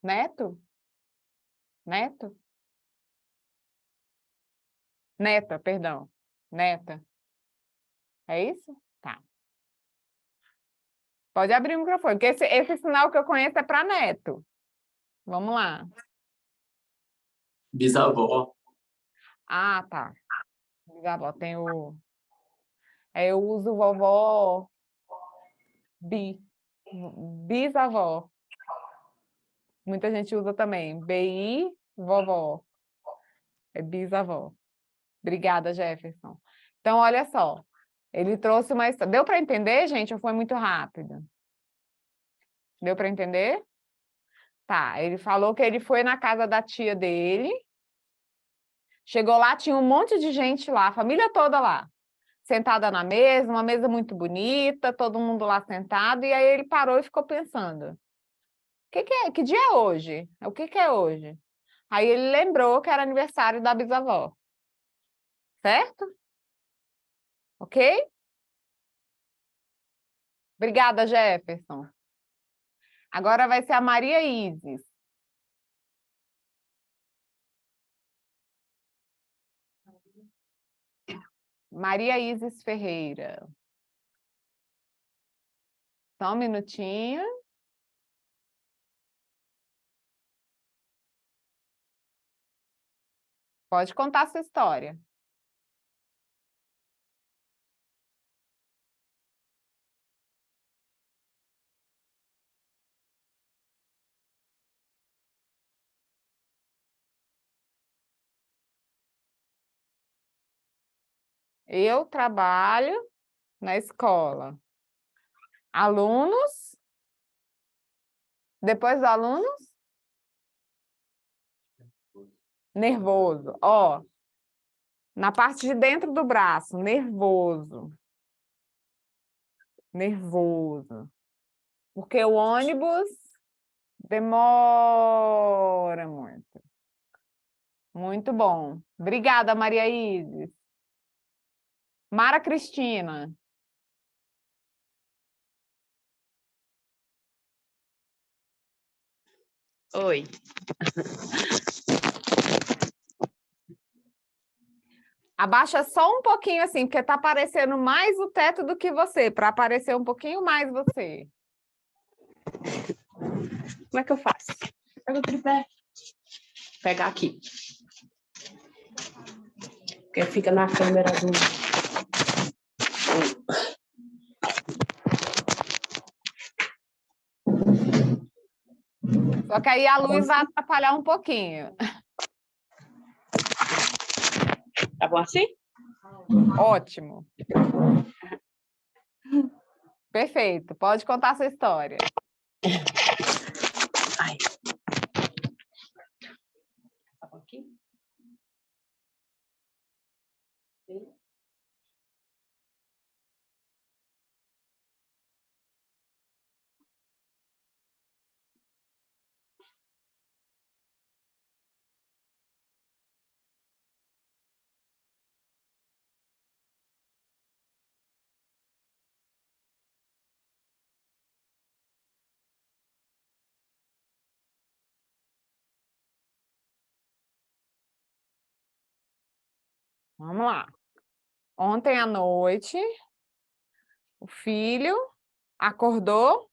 Neto? Neto? Neta, perdão. Neta. É isso? Tá. Pode abrir o microfone, porque esse sinal que eu conheço é para neto. Vamos lá. Bisavó. Ah, tá. Bisavó, tem o... Eu uso vovó... Bisavó. Muita gente usa também. BI, vovó. É bisavó. Obrigada, Jefferson. Então, olha só. Ele trouxe uma história. Deu para entender, gente, ou foi muito rápido? Deu para entender? Tá, ele falou que ele foi na casa da tia dele. Chegou lá, tinha um monte de gente lá, a família toda lá. Sentada na mesa, uma mesa muito bonita, todo mundo lá sentado. E aí ele parou e ficou pensando. Que dia é hoje? O que é hoje? Aí ele lembrou que era aniversário da bisavó. Certo? Ok? Obrigada, Jefferson. Agora vai ser a Maria Isis. Maria Isis Ferreira. Só um minutinho. Pode contar a sua história. Eu trabalho na escola. Alunos. Depois dos alunos. Nervoso. Ó, na parte de dentro do braço, nervoso. Nervoso. Porque o ônibus demora muito. Muito bom. Obrigada, Maria Isis. Mara Cristina. Oi. Abaixa só um pouquinho assim, porque tá aparecendo mais o teto do que você, para aparecer um pouquinho mais você. Como é que eu faço? Pega o tripé. Vou pegar aqui. Porque fica na câmera do... Só que aí a luz vai atrapalhar um pouquinho. Tá bom assim? Ótimo. Perfeito. Pode contar a sua história. Ai. Vamos lá. Ontem à noite, o filho acordou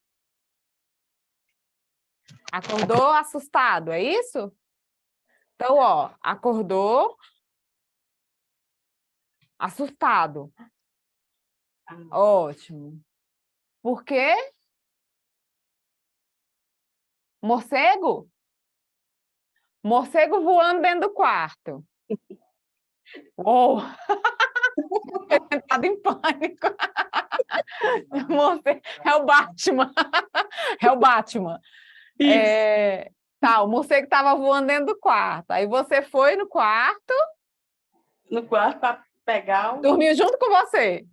assustado, é isso? Então, ó, acordou assustado. Ótimo. Por quê? Morcego? Morcego voando dentro do quarto. Uou! Entrado em pânico. Morcego. É o Batman. É o Batman. Tá, o morcego estava voando dentro do quarto. Aí você foi no quarto. No quarto para pegar o. Dormiu junto com você.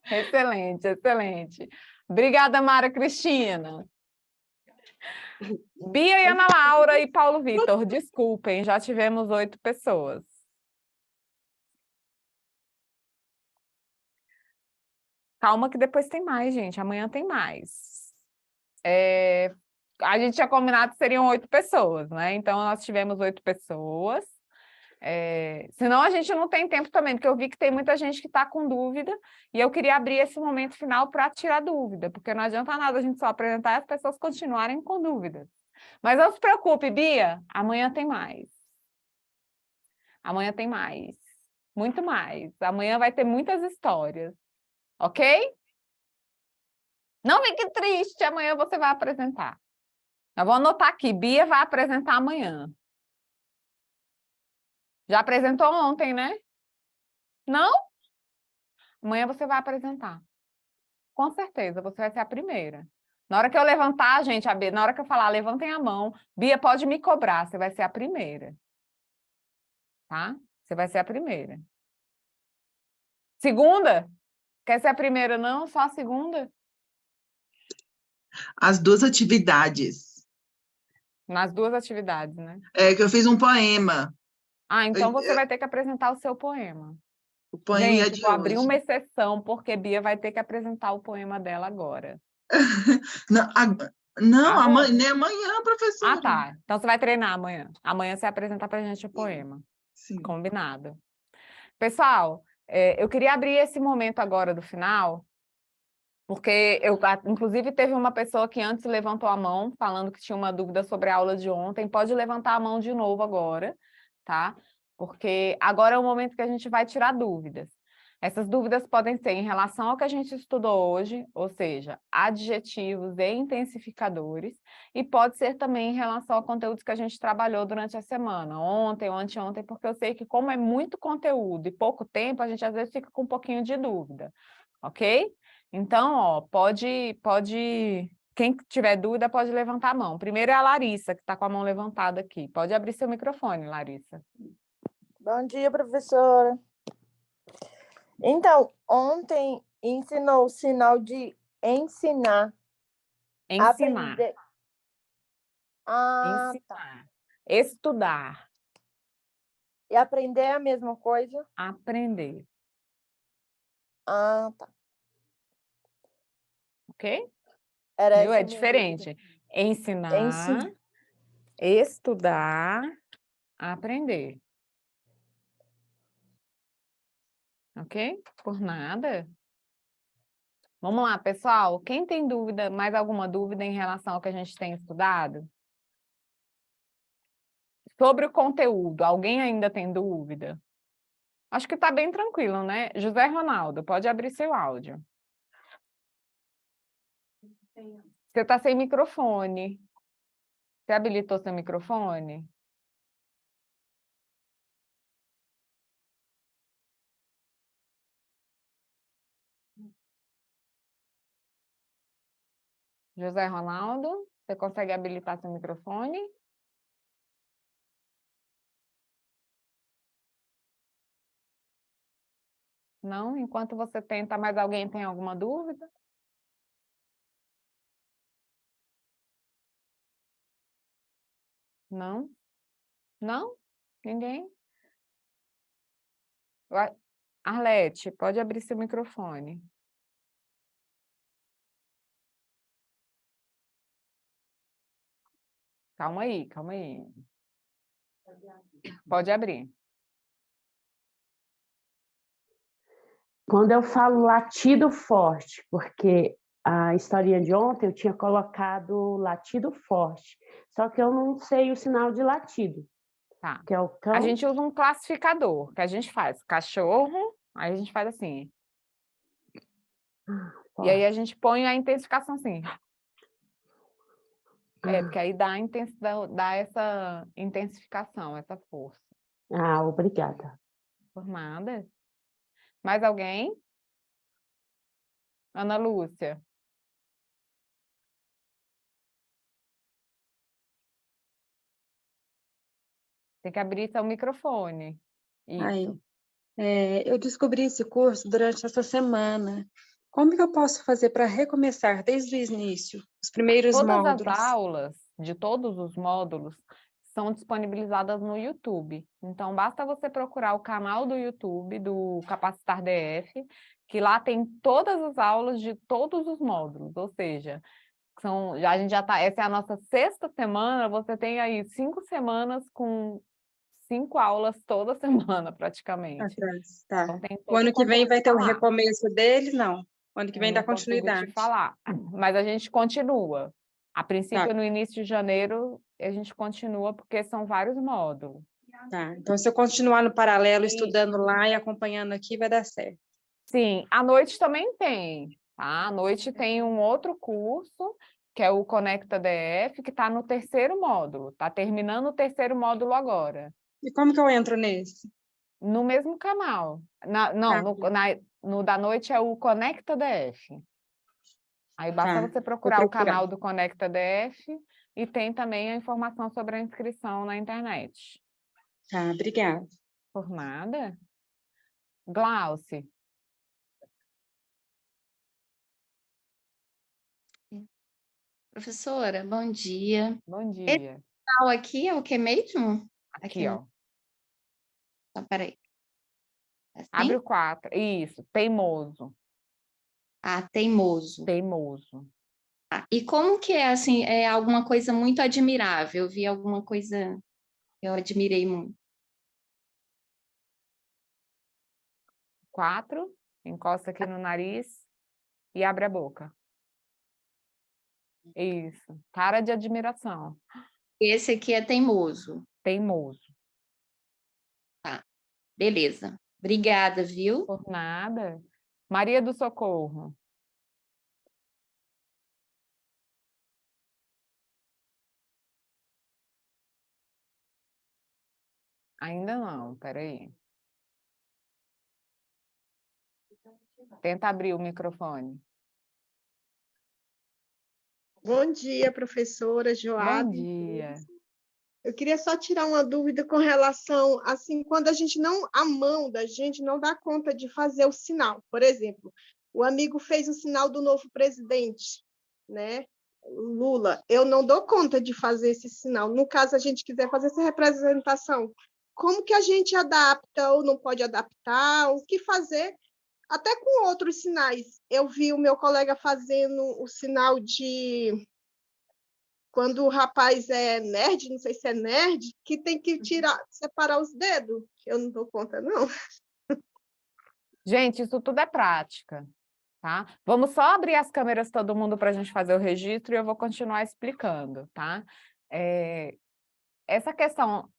Excelente, excelente. Obrigada, Mara Cristina. Bia e Ana Laura e Paulo Vitor, desculpem, já tivemos 8 pessoas. Calma que depois tem mais, gente. Amanhã tem mais. A gente tinha combinado que seriam 8 pessoas, né? Então, nós tivemos 8 pessoas. Senão a gente não tem tempo também, porque eu vi que tem muita gente que está com dúvida e eu queria abrir esse momento final para tirar dúvida, porque não adianta nada a gente só apresentar e as pessoas continuarem com dúvidas. Mas não se preocupe, Bia, amanhã tem mais. Amanhã tem mais. Muito mais. Amanhã vai ter muitas histórias. Ok? Não fique triste, amanhã você vai apresentar. Eu vou anotar aqui, Bia vai apresentar amanhã. Já apresentou ontem, né? Não? Amanhã você vai apresentar. Com certeza, você vai ser a primeira. Na hora que eu levantar, gente, na hora que eu falar, levantem a mão, Bia pode me cobrar, você vai ser a primeira. Tá? Você vai ser a primeira. Segunda? Quer ser a primeira, não? Só a segunda? As 2 atividades. Nas 2 atividades, né? Que eu fiz um poema. Então você vai ter que apresentar o seu poema. O poema Gente, de vou abrir hoje. uma exceção, porque Bia vai ter que apresentar o poema dela agora. Não, amanhã, nem amanhã, professora. Ah, tá. Então você vai treinar amanhã. Amanhã você apresenta pra gente o poema. Sim. Combinado. Pessoal, eu queria abrir esse momento agora do final, porque inclusive teve uma pessoa que antes levantou a mão, falando que tinha uma dúvida sobre a aula de ontem. Pode levantar a mão de novo agora, tá? Porque agora é o momento que a gente vai tirar dúvidas. Essas dúvidas podem ser em relação ao que a gente estudou hoje, ou seja, adjetivos e intensificadores, e pode ser também em relação a conteúdos que a gente trabalhou durante a semana, ontem ou anteontem, porque eu sei que como é muito conteúdo e pouco tempo, a gente às vezes fica com um pouquinho de dúvida, ok? Então, ó, quem tiver dúvida pode levantar a mão. Primeiro é a Larissa, que está com a mão levantada aqui. Pode abrir seu microfone, Larissa. Bom dia, professora. Então, ontem ensinou o sinal de ensinar. Ensinar. Aprender. Ensinar. Tá. Estudar. E aprender é a mesma coisa? Aprender. Tá. Ok? Era Viu? essa É diferente. Ensinar, estudar, aprender. Ok? Por nada. Vamos lá, pessoal. Quem tem dúvida, mais alguma dúvida em relação ao que a gente tem estudado? Sobre o conteúdo, alguém ainda tem dúvida? Acho que está bem tranquilo, né? José Ronaldo, pode abrir seu áudio. Você está sem microfone. Você habilitou seu microfone? José Ronaldo, você consegue habilitar seu microfone? Não? Enquanto você tenta, mais alguém tem alguma dúvida? Não? Não? Ninguém? Arlete, pode abrir seu microfone. Calma aí, calma aí. Pode abrir. Quando eu falo latido forte, porque a historinha de ontem eu tinha colocado latido forte, só que eu não sei o sinal de latido. Tá. Que é o cão. A gente usa um classificador, que a gente faz cachorro, aí a gente faz assim. E aí a gente põe a intensificação assim. Porque aí dá essa intensificação, essa força. Ah, obrigada. Formada. Mais alguém? Ana Lúcia. Tem que abrir seu microfone. Aí, Isso. eu descobri esse curso durante essa semana. Como que eu posso fazer para recomeçar desde o início, os primeiros Todas módulos? as aulas de todos os módulos são disponibilizadas no YouTube. Então, basta você procurar o canal do YouTube do Capacitar DF, que lá tem todas as aulas de todos os módulos, ou seja, a gente já tá, essa é a nossa 6ª semana, você tem aí 5 semanas com 5 aulas toda semana, praticamente. Atrás, tá. Então, tem O todo ano que vem vai ter o conteúdo lá. recomeço deles? Não. O ano que vem dá Não consigo continuidade. te falar, mas a gente continua. A princípio, Tá. no início de janeiro, a gente continua, porque são vários módulos. Tá. Então, se eu continuar no paralelo, estudando lá e acompanhando aqui, vai dar certo. Sim, à noite também tem, tá? À noite tem um outro curso, que é o Conecta DF, que está no 3º módulo. Está terminando o 3º módulo agora. E como que eu entro nesse? No mesmo canal. No da noite é o Conecta DF. Aí basta Tá, você vou procurar o procurar. canal do Conecta DF e tem também a informação sobre a inscrição na internet. Tá, obrigada. Por nada. Glauce. Professora, bom dia. Bom Esse dia. sinal aqui é o que mesmo? Aqui, ó. Então, peraí. Assim? Abre o 4. Isso, teimoso. Ah, teimoso. Teimoso. Ah, e como que é, assim, é alguma coisa muito admirável? Eu vi alguma coisa que eu admirei muito. 4, encosta aqui no nariz e abre a boca. Isso, cara de admiração. Esse aqui é teimoso. Teimoso. Tá, beleza. Obrigada, viu? Por nada. Maria do Socorro. Ainda não, peraí. Tenta abrir o microfone. Bom dia, professora Joab. Bom dia. Eu queria só tirar uma dúvida com relação, assim, quando a mão da gente não dá conta de fazer o sinal. Por exemplo, o amigo fez o sinal do novo presidente, né? Lula. Eu não dou conta de fazer esse sinal. No caso, a gente quiser fazer essa representação, como que a gente adapta ou não pode adaptar? O que fazer? Até com outros sinais. Eu vi o meu colega fazendo o sinal de... Quando o rapaz é nerd, não sei se é nerd, que tem que separar os dedos. Eu não dou conta, não. Gente, isso tudo é prática, tá? Vamos só abrir as câmeras todo mundo para a gente fazer o registro e eu vou continuar explicando, tá? Essa questão,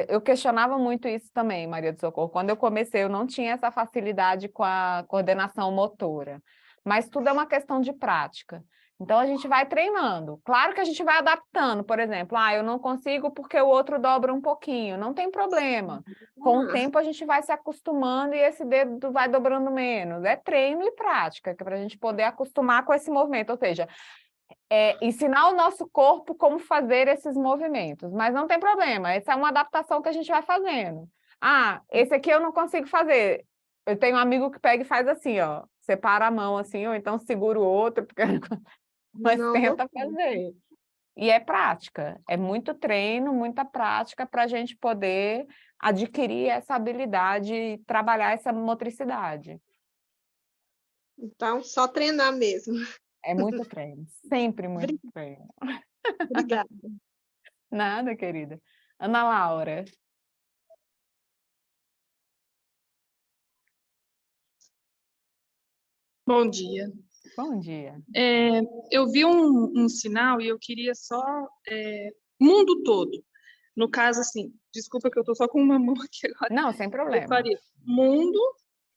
eu questionava muito isso também, Maria do Socorro. Quando eu comecei, eu não tinha essa facilidade com a coordenação motora, mas tudo é uma questão de prática. Então, a gente vai treinando. Claro que a gente vai adaptando, por exemplo, eu não consigo porque o outro dobra um pouquinho, não tem problema. Com o tempo, a gente vai se acostumando e esse dedo vai dobrando menos. É treino e prática, que é para a gente poder acostumar com esse movimento, ou seja, ensinar o nosso corpo como fazer esses movimentos, mas não tem problema, essa é uma adaptação que a gente vai fazendo. Esse aqui eu não consigo fazer. Eu tenho um amigo que pega e faz assim, ó, separa a mão assim, ou então segura o outro, mas Não, tenta fazer. E é prática, é muito treino, muita prática para a gente poder adquirir essa habilidade e trabalhar essa motricidade. Então, só treinar mesmo. É muito treino, sempre muito treino. Obrigada. Nada, querida. Ana Laura. Bom dia. Bom dia. Eu vi um sinal e eu queria só mundo todo. No caso, assim, desculpa que eu estou só com uma mão aqui agora. Não, sem Eu problema. faria mundo,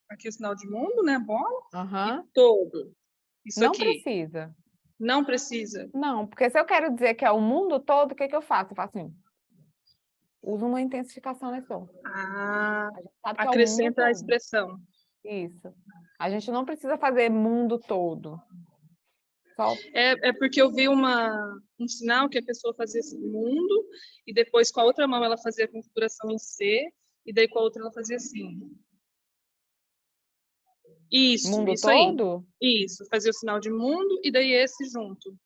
aqui o sinal de mundo, né? Bola, Aham. e todo. Isso Não aqui. precisa. Não precisa. Não, porque se eu quero dizer que é o mundo todo, o que que eu faço? Eu faço assim, uso uma intensificação nesse som. Ah, A gente sabe que é o mundo acrescenta a todo. expressão. Isso. A gente não precisa fazer mundo todo. Só É porque eu vi um sinal que a pessoa fazia assim, mundo, e depois com a outra mão ela fazia a configuração em C, e daí com a outra ela fazia assim. mundo Isso aí. todo? Isso, fazia o sinal de mundo e daí esse junto.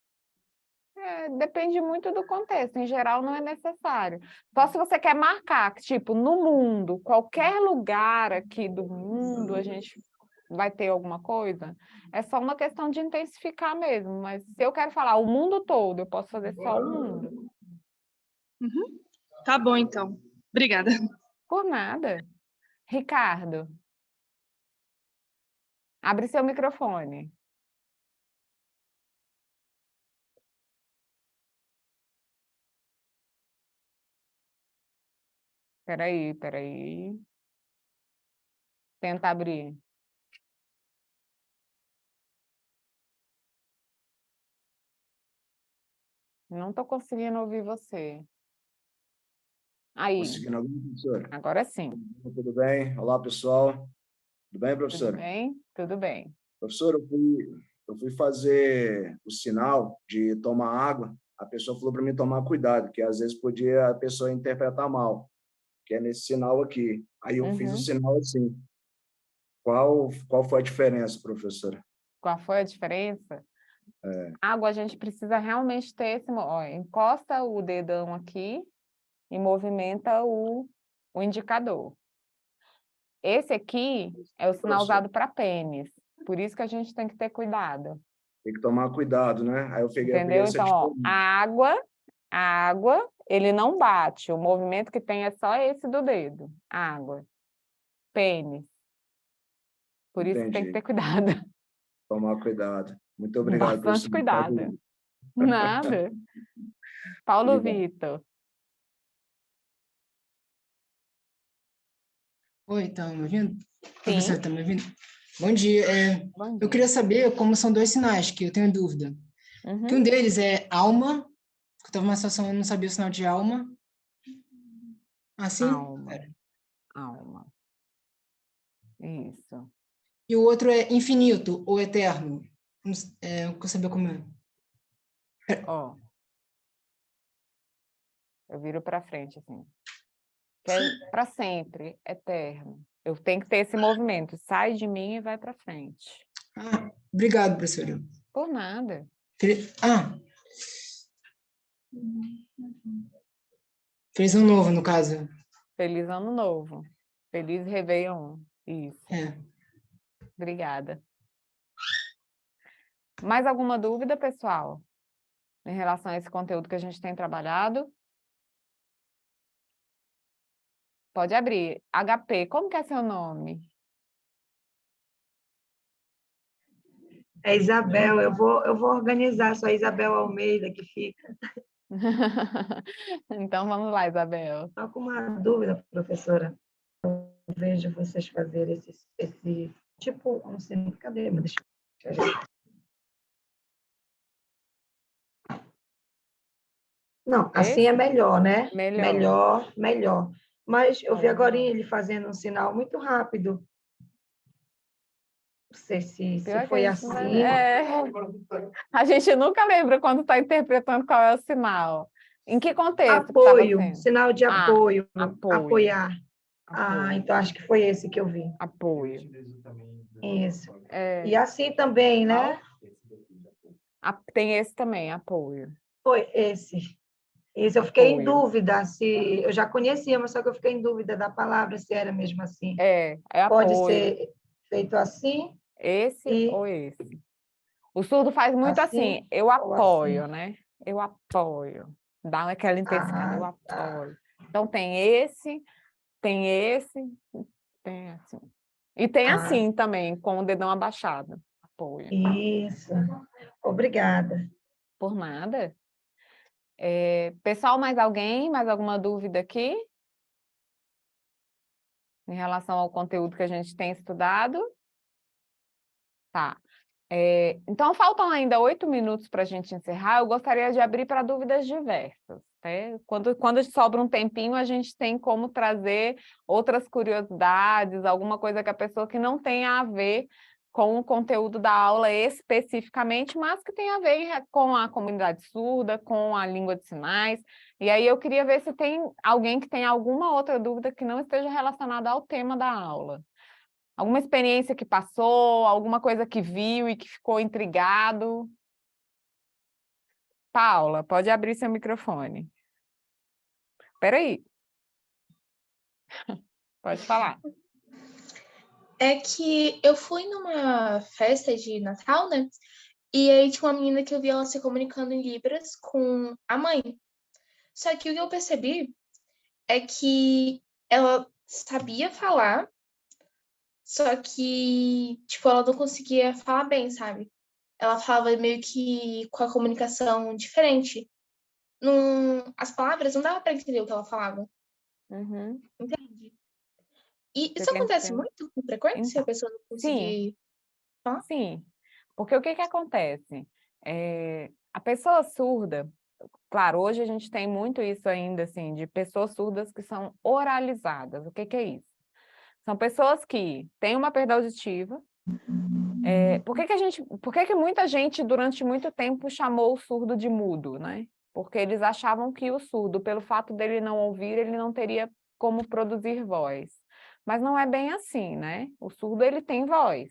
Depende muito do contexto. Em geral, não é necessário. Só se você quer marcar, que, tipo, no mundo, qualquer lugar aqui do mundo, a gente vai ter alguma coisa. É só uma questão de intensificar mesmo. Mas se eu quero falar o mundo todo, eu posso fazer só o mundo. Uhum. Tá bom, então. Obrigada. Por nada. Ricardo, abre seu microfone. Peraí. Tenta abrir. Não estou conseguindo ouvir você. Aí, Conseguindo ouvir, professora? agora sim. Tudo bem? Olá, pessoal. Tudo bem, Tudo professora? bem? Tudo bem. Professora, eu fui fazer o sinal de tomar água. A pessoa falou para mim tomar cuidado, que às vezes podia a pessoa interpretar mal, que é nesse sinal aqui. Aí eu fiz o Uhum. sinal assim. Qual foi a diferença, professora? Qual foi a diferença? É, Água, a gente precisa realmente ter esse... Ó, encosta o dedão aqui e movimenta o indicador. Esse aqui é o sinal professora, usado para pênis. Por isso que a gente tem que ter cuidado. tem que tomar cuidado, né? Aí eu peguei Entendeu? essa Então, ó, diferença. a água, ele não bate. O movimento que tem é só esse do dedo. Água. Pênis. Por isso que tem que ter Entendi. cuidado. Tomar cuidado. Muito obrigado, Bastante professor. cuidado. Nada. Paulo Tudo bom. Vitor. Oi, tá me ouvindo? Sim. Professor, tá me ouvindo? Bom dia. Bom Eu dia. queria saber como são dois sinais, que eu tenho dúvida. Que um Uhum. deles é alma, que eu estava numa situação eu não sabia o sinal de alma. Assim? Alma. Alma. Isso. E o outro é infinito, ou eterno. Eu quero saber como é. Ó. Eu viro para frente, assim. Que é para sempre, eterno. Eu tenho que ter esse movimento. Sai de mim e vai para frente. Ah, obrigado, professora. Por nada. Feliz ano novo, no caso. Feliz ano novo. Feliz Réveillon. Isso. É. Obrigada. Mais alguma dúvida, pessoal? Em relação a esse conteúdo que a gente tem trabalhado? Pode abrir. HP, como que é seu nome? É Isabel, eu vou organizar, só Isabel Almeida que fica. Então, vamos lá, Isabel. Estou com uma dúvida, professora. Eu vejo vocês fazerem esse tipo, não sei, cadê? Mas deixa eu ver. Não, assim é melhor, né? Melhor. Mas eu vi agora ele fazendo um sinal muito rápido. Não sei se foi assim. A gente nunca lembra quando está interpretando qual é o sinal. Em que contexto? Apoio, sinal de apoio. Apoio. Apoiar. Então acho que foi esse que eu vi. Apoio. Isso. E assim também, né? Tem esse também, apoio. Foi esse. Isso, eu fiquei em dúvida se... Eu já conhecia, mas só que eu fiquei em dúvida da palavra, se era mesmo assim. É apoio. Pode ser feito assim? Esse ou esse. O surdo faz muito assim, eu apoio, né? Eu apoio. Dá aquela intensificada, eu apoio. Então, tem esse, tem assim. E tem assim também, com o dedão abaixado. Apoio. Isso. Obrigada. Por nada. Pessoal, mais alguém? Mais alguma dúvida aqui? Em relação ao conteúdo que a gente tem estudado? Tá. Então, faltam ainda 8 minutos para a gente encerrar. Eu gostaria de abrir para dúvidas diversas. Né? Quando sobra um tempinho, a gente tem como trazer outras curiosidades, alguma coisa que a pessoa que não tenha a ver com o conteúdo da aula especificamente, mas que tem a ver com a comunidade surda, com a língua de sinais. E aí eu queria ver se tem alguém que tem alguma outra dúvida que não esteja relacionada ao tema da aula. Alguma experiência que passou, alguma coisa que viu e que ficou intrigado? Paula, pode abrir seu microfone. Espera aí. Pode falar. É que eu fui numa festa de Natal, né? E aí tinha uma menina que eu vi ela se comunicando em Libras com a mãe. Só que o que eu percebi é que ela sabia falar, só que, tipo, ela não conseguia falar bem, sabe? Ela falava meio que com a comunicação diferente. As palavras não dava para entender o que ela falava. Uhum. Entende? E isso acontece muito com frequência? A pessoa não conseguir falar? Sim, porque o que acontece? A pessoa surda, claro, hoje a gente tem muito isso ainda, assim, de pessoas surdas que são oralizadas. O que é isso? São pessoas que têm uma perda auditiva. Por que muita gente, durante muito tempo, chamou o surdo de mudo, né? Porque eles achavam que o surdo, pelo fato dele não ouvir, ele não teria como produzir voz. Mas não é bem assim, né? O surdo, ele tem voz.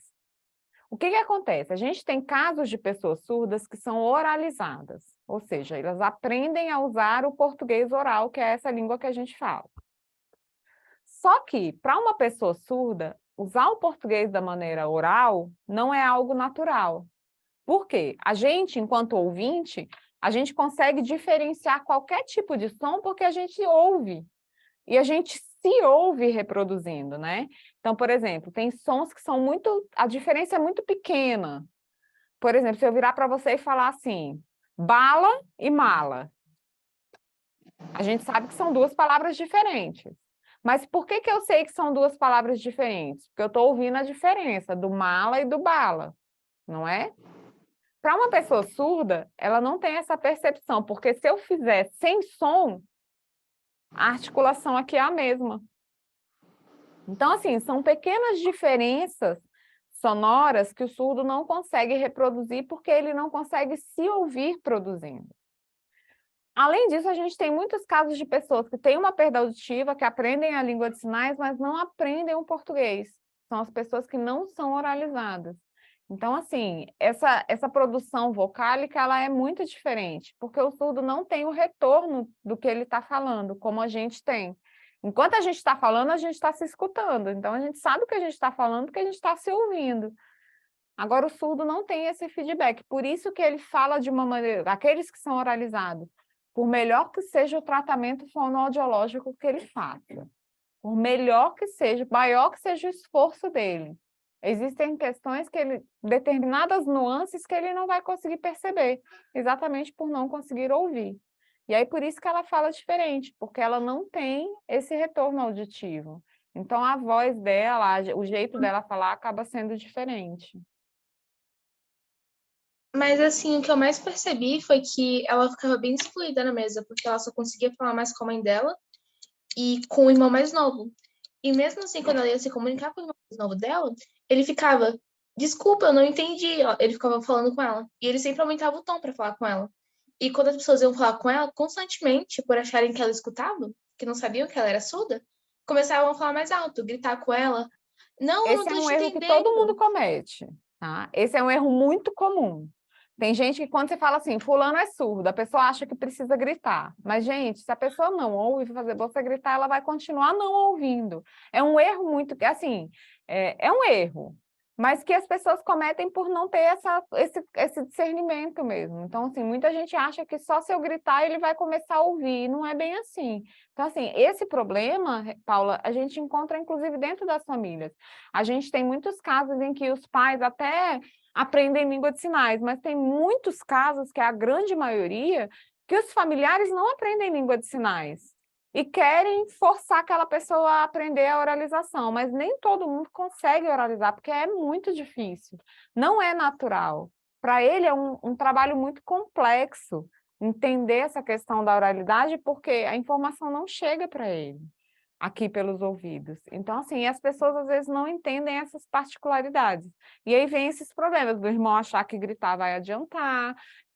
O que acontece? A gente tem casos de pessoas surdas que são oralizadas, ou seja, elas aprendem a usar o português oral, que é essa língua que a gente fala. Só que, para uma pessoa surda, usar o português da maneira oral não é algo natural. Por quê? A gente, enquanto ouvinte, a gente consegue diferenciar qualquer tipo de som porque a gente ouve. E a gente se ouve reproduzindo, né? Então, por exemplo, tem sons que são muito... A diferença é muito pequena. Por exemplo, se eu virar para você e falar assim, bala e mala. A gente sabe que são duas palavras diferentes. Mas por que eu sei que são duas palavras diferentes? Porque eu estou ouvindo a diferença do mala e do bala, não é? Para uma pessoa surda, ela não tem essa percepção, porque se eu fizer sem som, a articulação aqui é a mesma. Então, assim, são pequenas diferenças sonoras que o surdo não consegue reproduzir porque ele não consegue se ouvir produzindo. Além disso, a gente tem muitos casos de pessoas que têm uma perda auditiva, que aprendem a língua de sinais, mas não aprendem o português. São as pessoas que não são oralizadas. Então, assim, essa produção vocálica, ela é muito diferente, porque o surdo não tem o retorno do que ele está falando, como a gente tem. Enquanto a gente está falando, a gente está se escutando. Então, a gente sabe o que a gente está falando, porque a gente está se ouvindo. Agora, o surdo não tem esse feedback. Por isso que ele fala de uma maneira... Aqueles que são oralizados, por melhor que seja o tratamento fonoaudiológico que ele faça, por melhor que seja, maior que seja o esforço dele, existem questões que determinadas nuances que ele não vai conseguir perceber, exatamente por não conseguir ouvir. E aí, por isso que ela fala diferente, porque ela não tem esse retorno auditivo. Então, a voz dela, o jeito dela falar acaba sendo diferente. Mas, assim, o que eu mais percebi foi que ela ficava bem excluída na mesa, porque ela só conseguia falar mais com a mãe dela e com o irmão mais novo. E mesmo assim, quando ela ia se comunicar com o irmão mais novo dela, ele ficava, desculpa, eu não entendi. Ele ficava falando com ela. E ele sempre aumentava o tom para falar com ela. E quando as pessoas iam falar com ela, constantemente, por acharem que ela escutava, que não sabiam que ela era surda, começavam a falar mais alto, gritar com ela. Não, eu não tô te entendendo. Esse é um erro que todo mundo comete, tá? Esse é um erro muito comum. Tem gente que quando você fala assim, fulano é surdo, a pessoa acha que precisa gritar. Mas, gente, se a pessoa não ouve fazer você gritar, ela vai continuar não ouvindo. É um erro muito... Assim, é um erro. mas que as pessoas cometem por não ter esse discernimento mesmo. Então, assim, muita gente acha que só se eu gritar ele vai começar a ouvir, e não é bem assim. Então, assim, esse problema, Paula, a gente encontra inclusive dentro das famílias. A gente tem muitos casos em que os pais até aprendem língua de sinais, mas tem muitos casos, que é a grande maioria, que os familiares não aprendem língua de sinais e querem forçar aquela pessoa a aprender a oralização, mas nem todo mundo consegue oralizar, porque é muito difícil, não é natural. Para ele é um trabalho muito complexo entender essa questão da oralidade, porque a informação não chega para ele aqui pelos ouvidos. Então, assim, as pessoas às vezes não entendem essas particularidades. E aí vem esses problemas do irmão achar que gritar vai adiantar.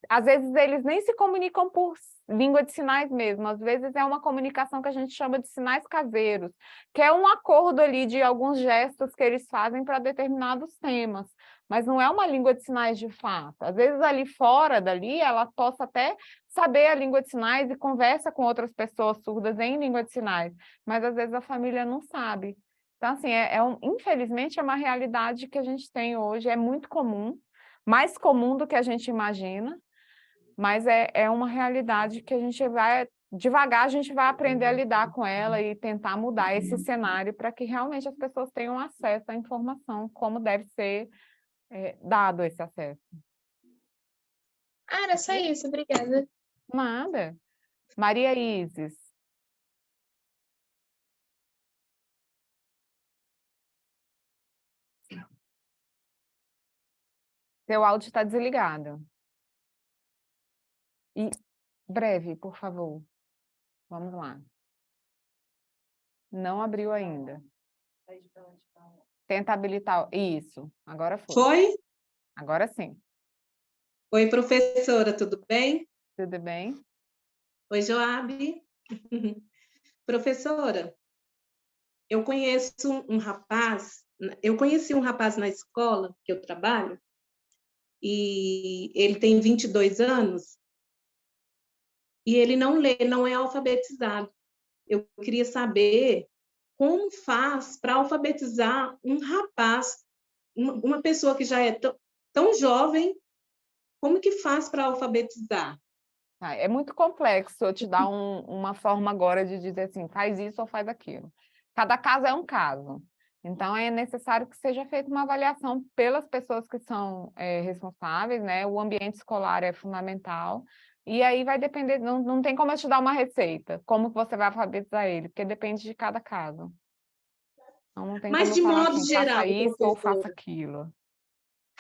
Às vezes eles nem se comunicam por língua de sinais mesmo, às vezes é uma comunicação que a gente chama de sinais caseiros, que é um acordo ali de alguns gestos que eles fazem para determinados temas, mas não é uma língua de sinais de fato. Às vezes ali fora dali, ela possa até saber a língua de sinais e conversa com outras pessoas surdas em língua de sinais, mas às vezes a família não sabe. Então, assim, infelizmente é uma realidade que a gente tem hoje, é muito comum, mais comum do que a gente imagina, mas é uma realidade que a gente vai, devagar, a gente vai aprender a lidar com ela e tentar mudar esse cenário para que realmente as pessoas tenham acesso à informação, como deve ser dado esse acesso. Ah, era só isso, obrigada. Nada. Maria Isis. Seu áudio está desligado. E breve, por favor. Vamos lá. Não abriu ainda. Tenta habilitar. Isso, agora foi. Foi? Agora sim. Oi, professora, tudo bem? Tudo bem? Oi, Joabe. Professora, eu conheci um rapaz na escola que eu trabalho, e ele tem 22 anos, e ele não lê, não é alfabetizado. Eu queria saber como faz para alfabetizar um rapaz, uma pessoa que já é tão jovem, como que faz para alfabetizar? É muito complexo eu te dar uma forma agora de dizer assim, faz isso ou faz aquilo. Cada caso é um caso. Então, é necessário que seja feita uma avaliação pelas pessoas que são responsáveis, né? O ambiente escolar é fundamental. E aí vai depender, não tem como eu te dar uma receita, como que você vai alfabetizar ele, porque depende de cada caso. Então, não tem Mas como de eu falar modo assim, geral, faça isso ou professora, faça aquilo.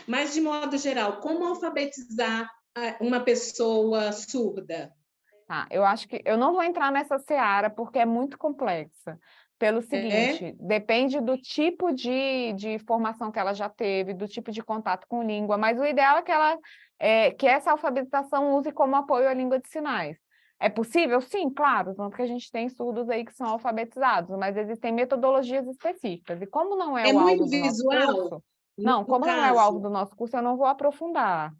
Mas, de modo geral, como alfabetizar uma pessoa surda? Tá, eu acho que eu não vou entrar nessa seara porque é muito complexa. Pelo seguinte, depende do tipo de formação que ela já teve, do tipo de contato com língua, mas o ideal é que essa alfabetização use como apoio a língua de sinais. É possível? Sim, claro, tanto que a gente tem surdos aí que são alfabetizados, mas existem metodologias específicas. E como não é É o alvo muito do nosso visual, curso, não, no como não é o alvo caso? do nosso curso, eu não vou aprofundar.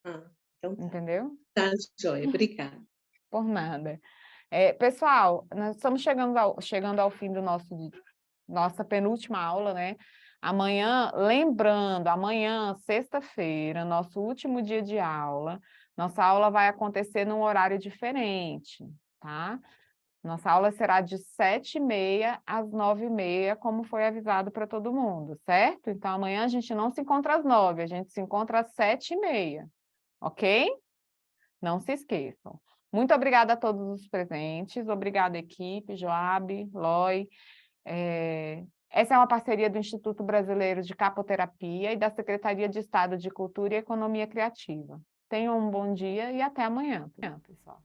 Então tá. Entendeu? Tá, joia, obrigada. Por nada. Pessoal, nós estamos chegando ao fim do nossa penúltima aula, né? Amanhã, lembrando, amanhã, sexta-feira, nosso último dia de aula, nossa aula vai acontecer num horário diferente, tá? Nossa aula será de 7h30 às 9h30, como foi avisado para todo mundo, certo? Então, amanhã a gente não se encontra às 9h, a gente se encontra às 7h30, ok? Não se esqueçam. Muito obrigada a todos os presentes, obrigada equipe, Joabe, Loi. Essa é uma parceria do Instituto Brasileiro de Capoterapia e da Secretaria de Estado de Cultura e Economia Criativa. Tenham um bom dia e até amanhã, pessoal.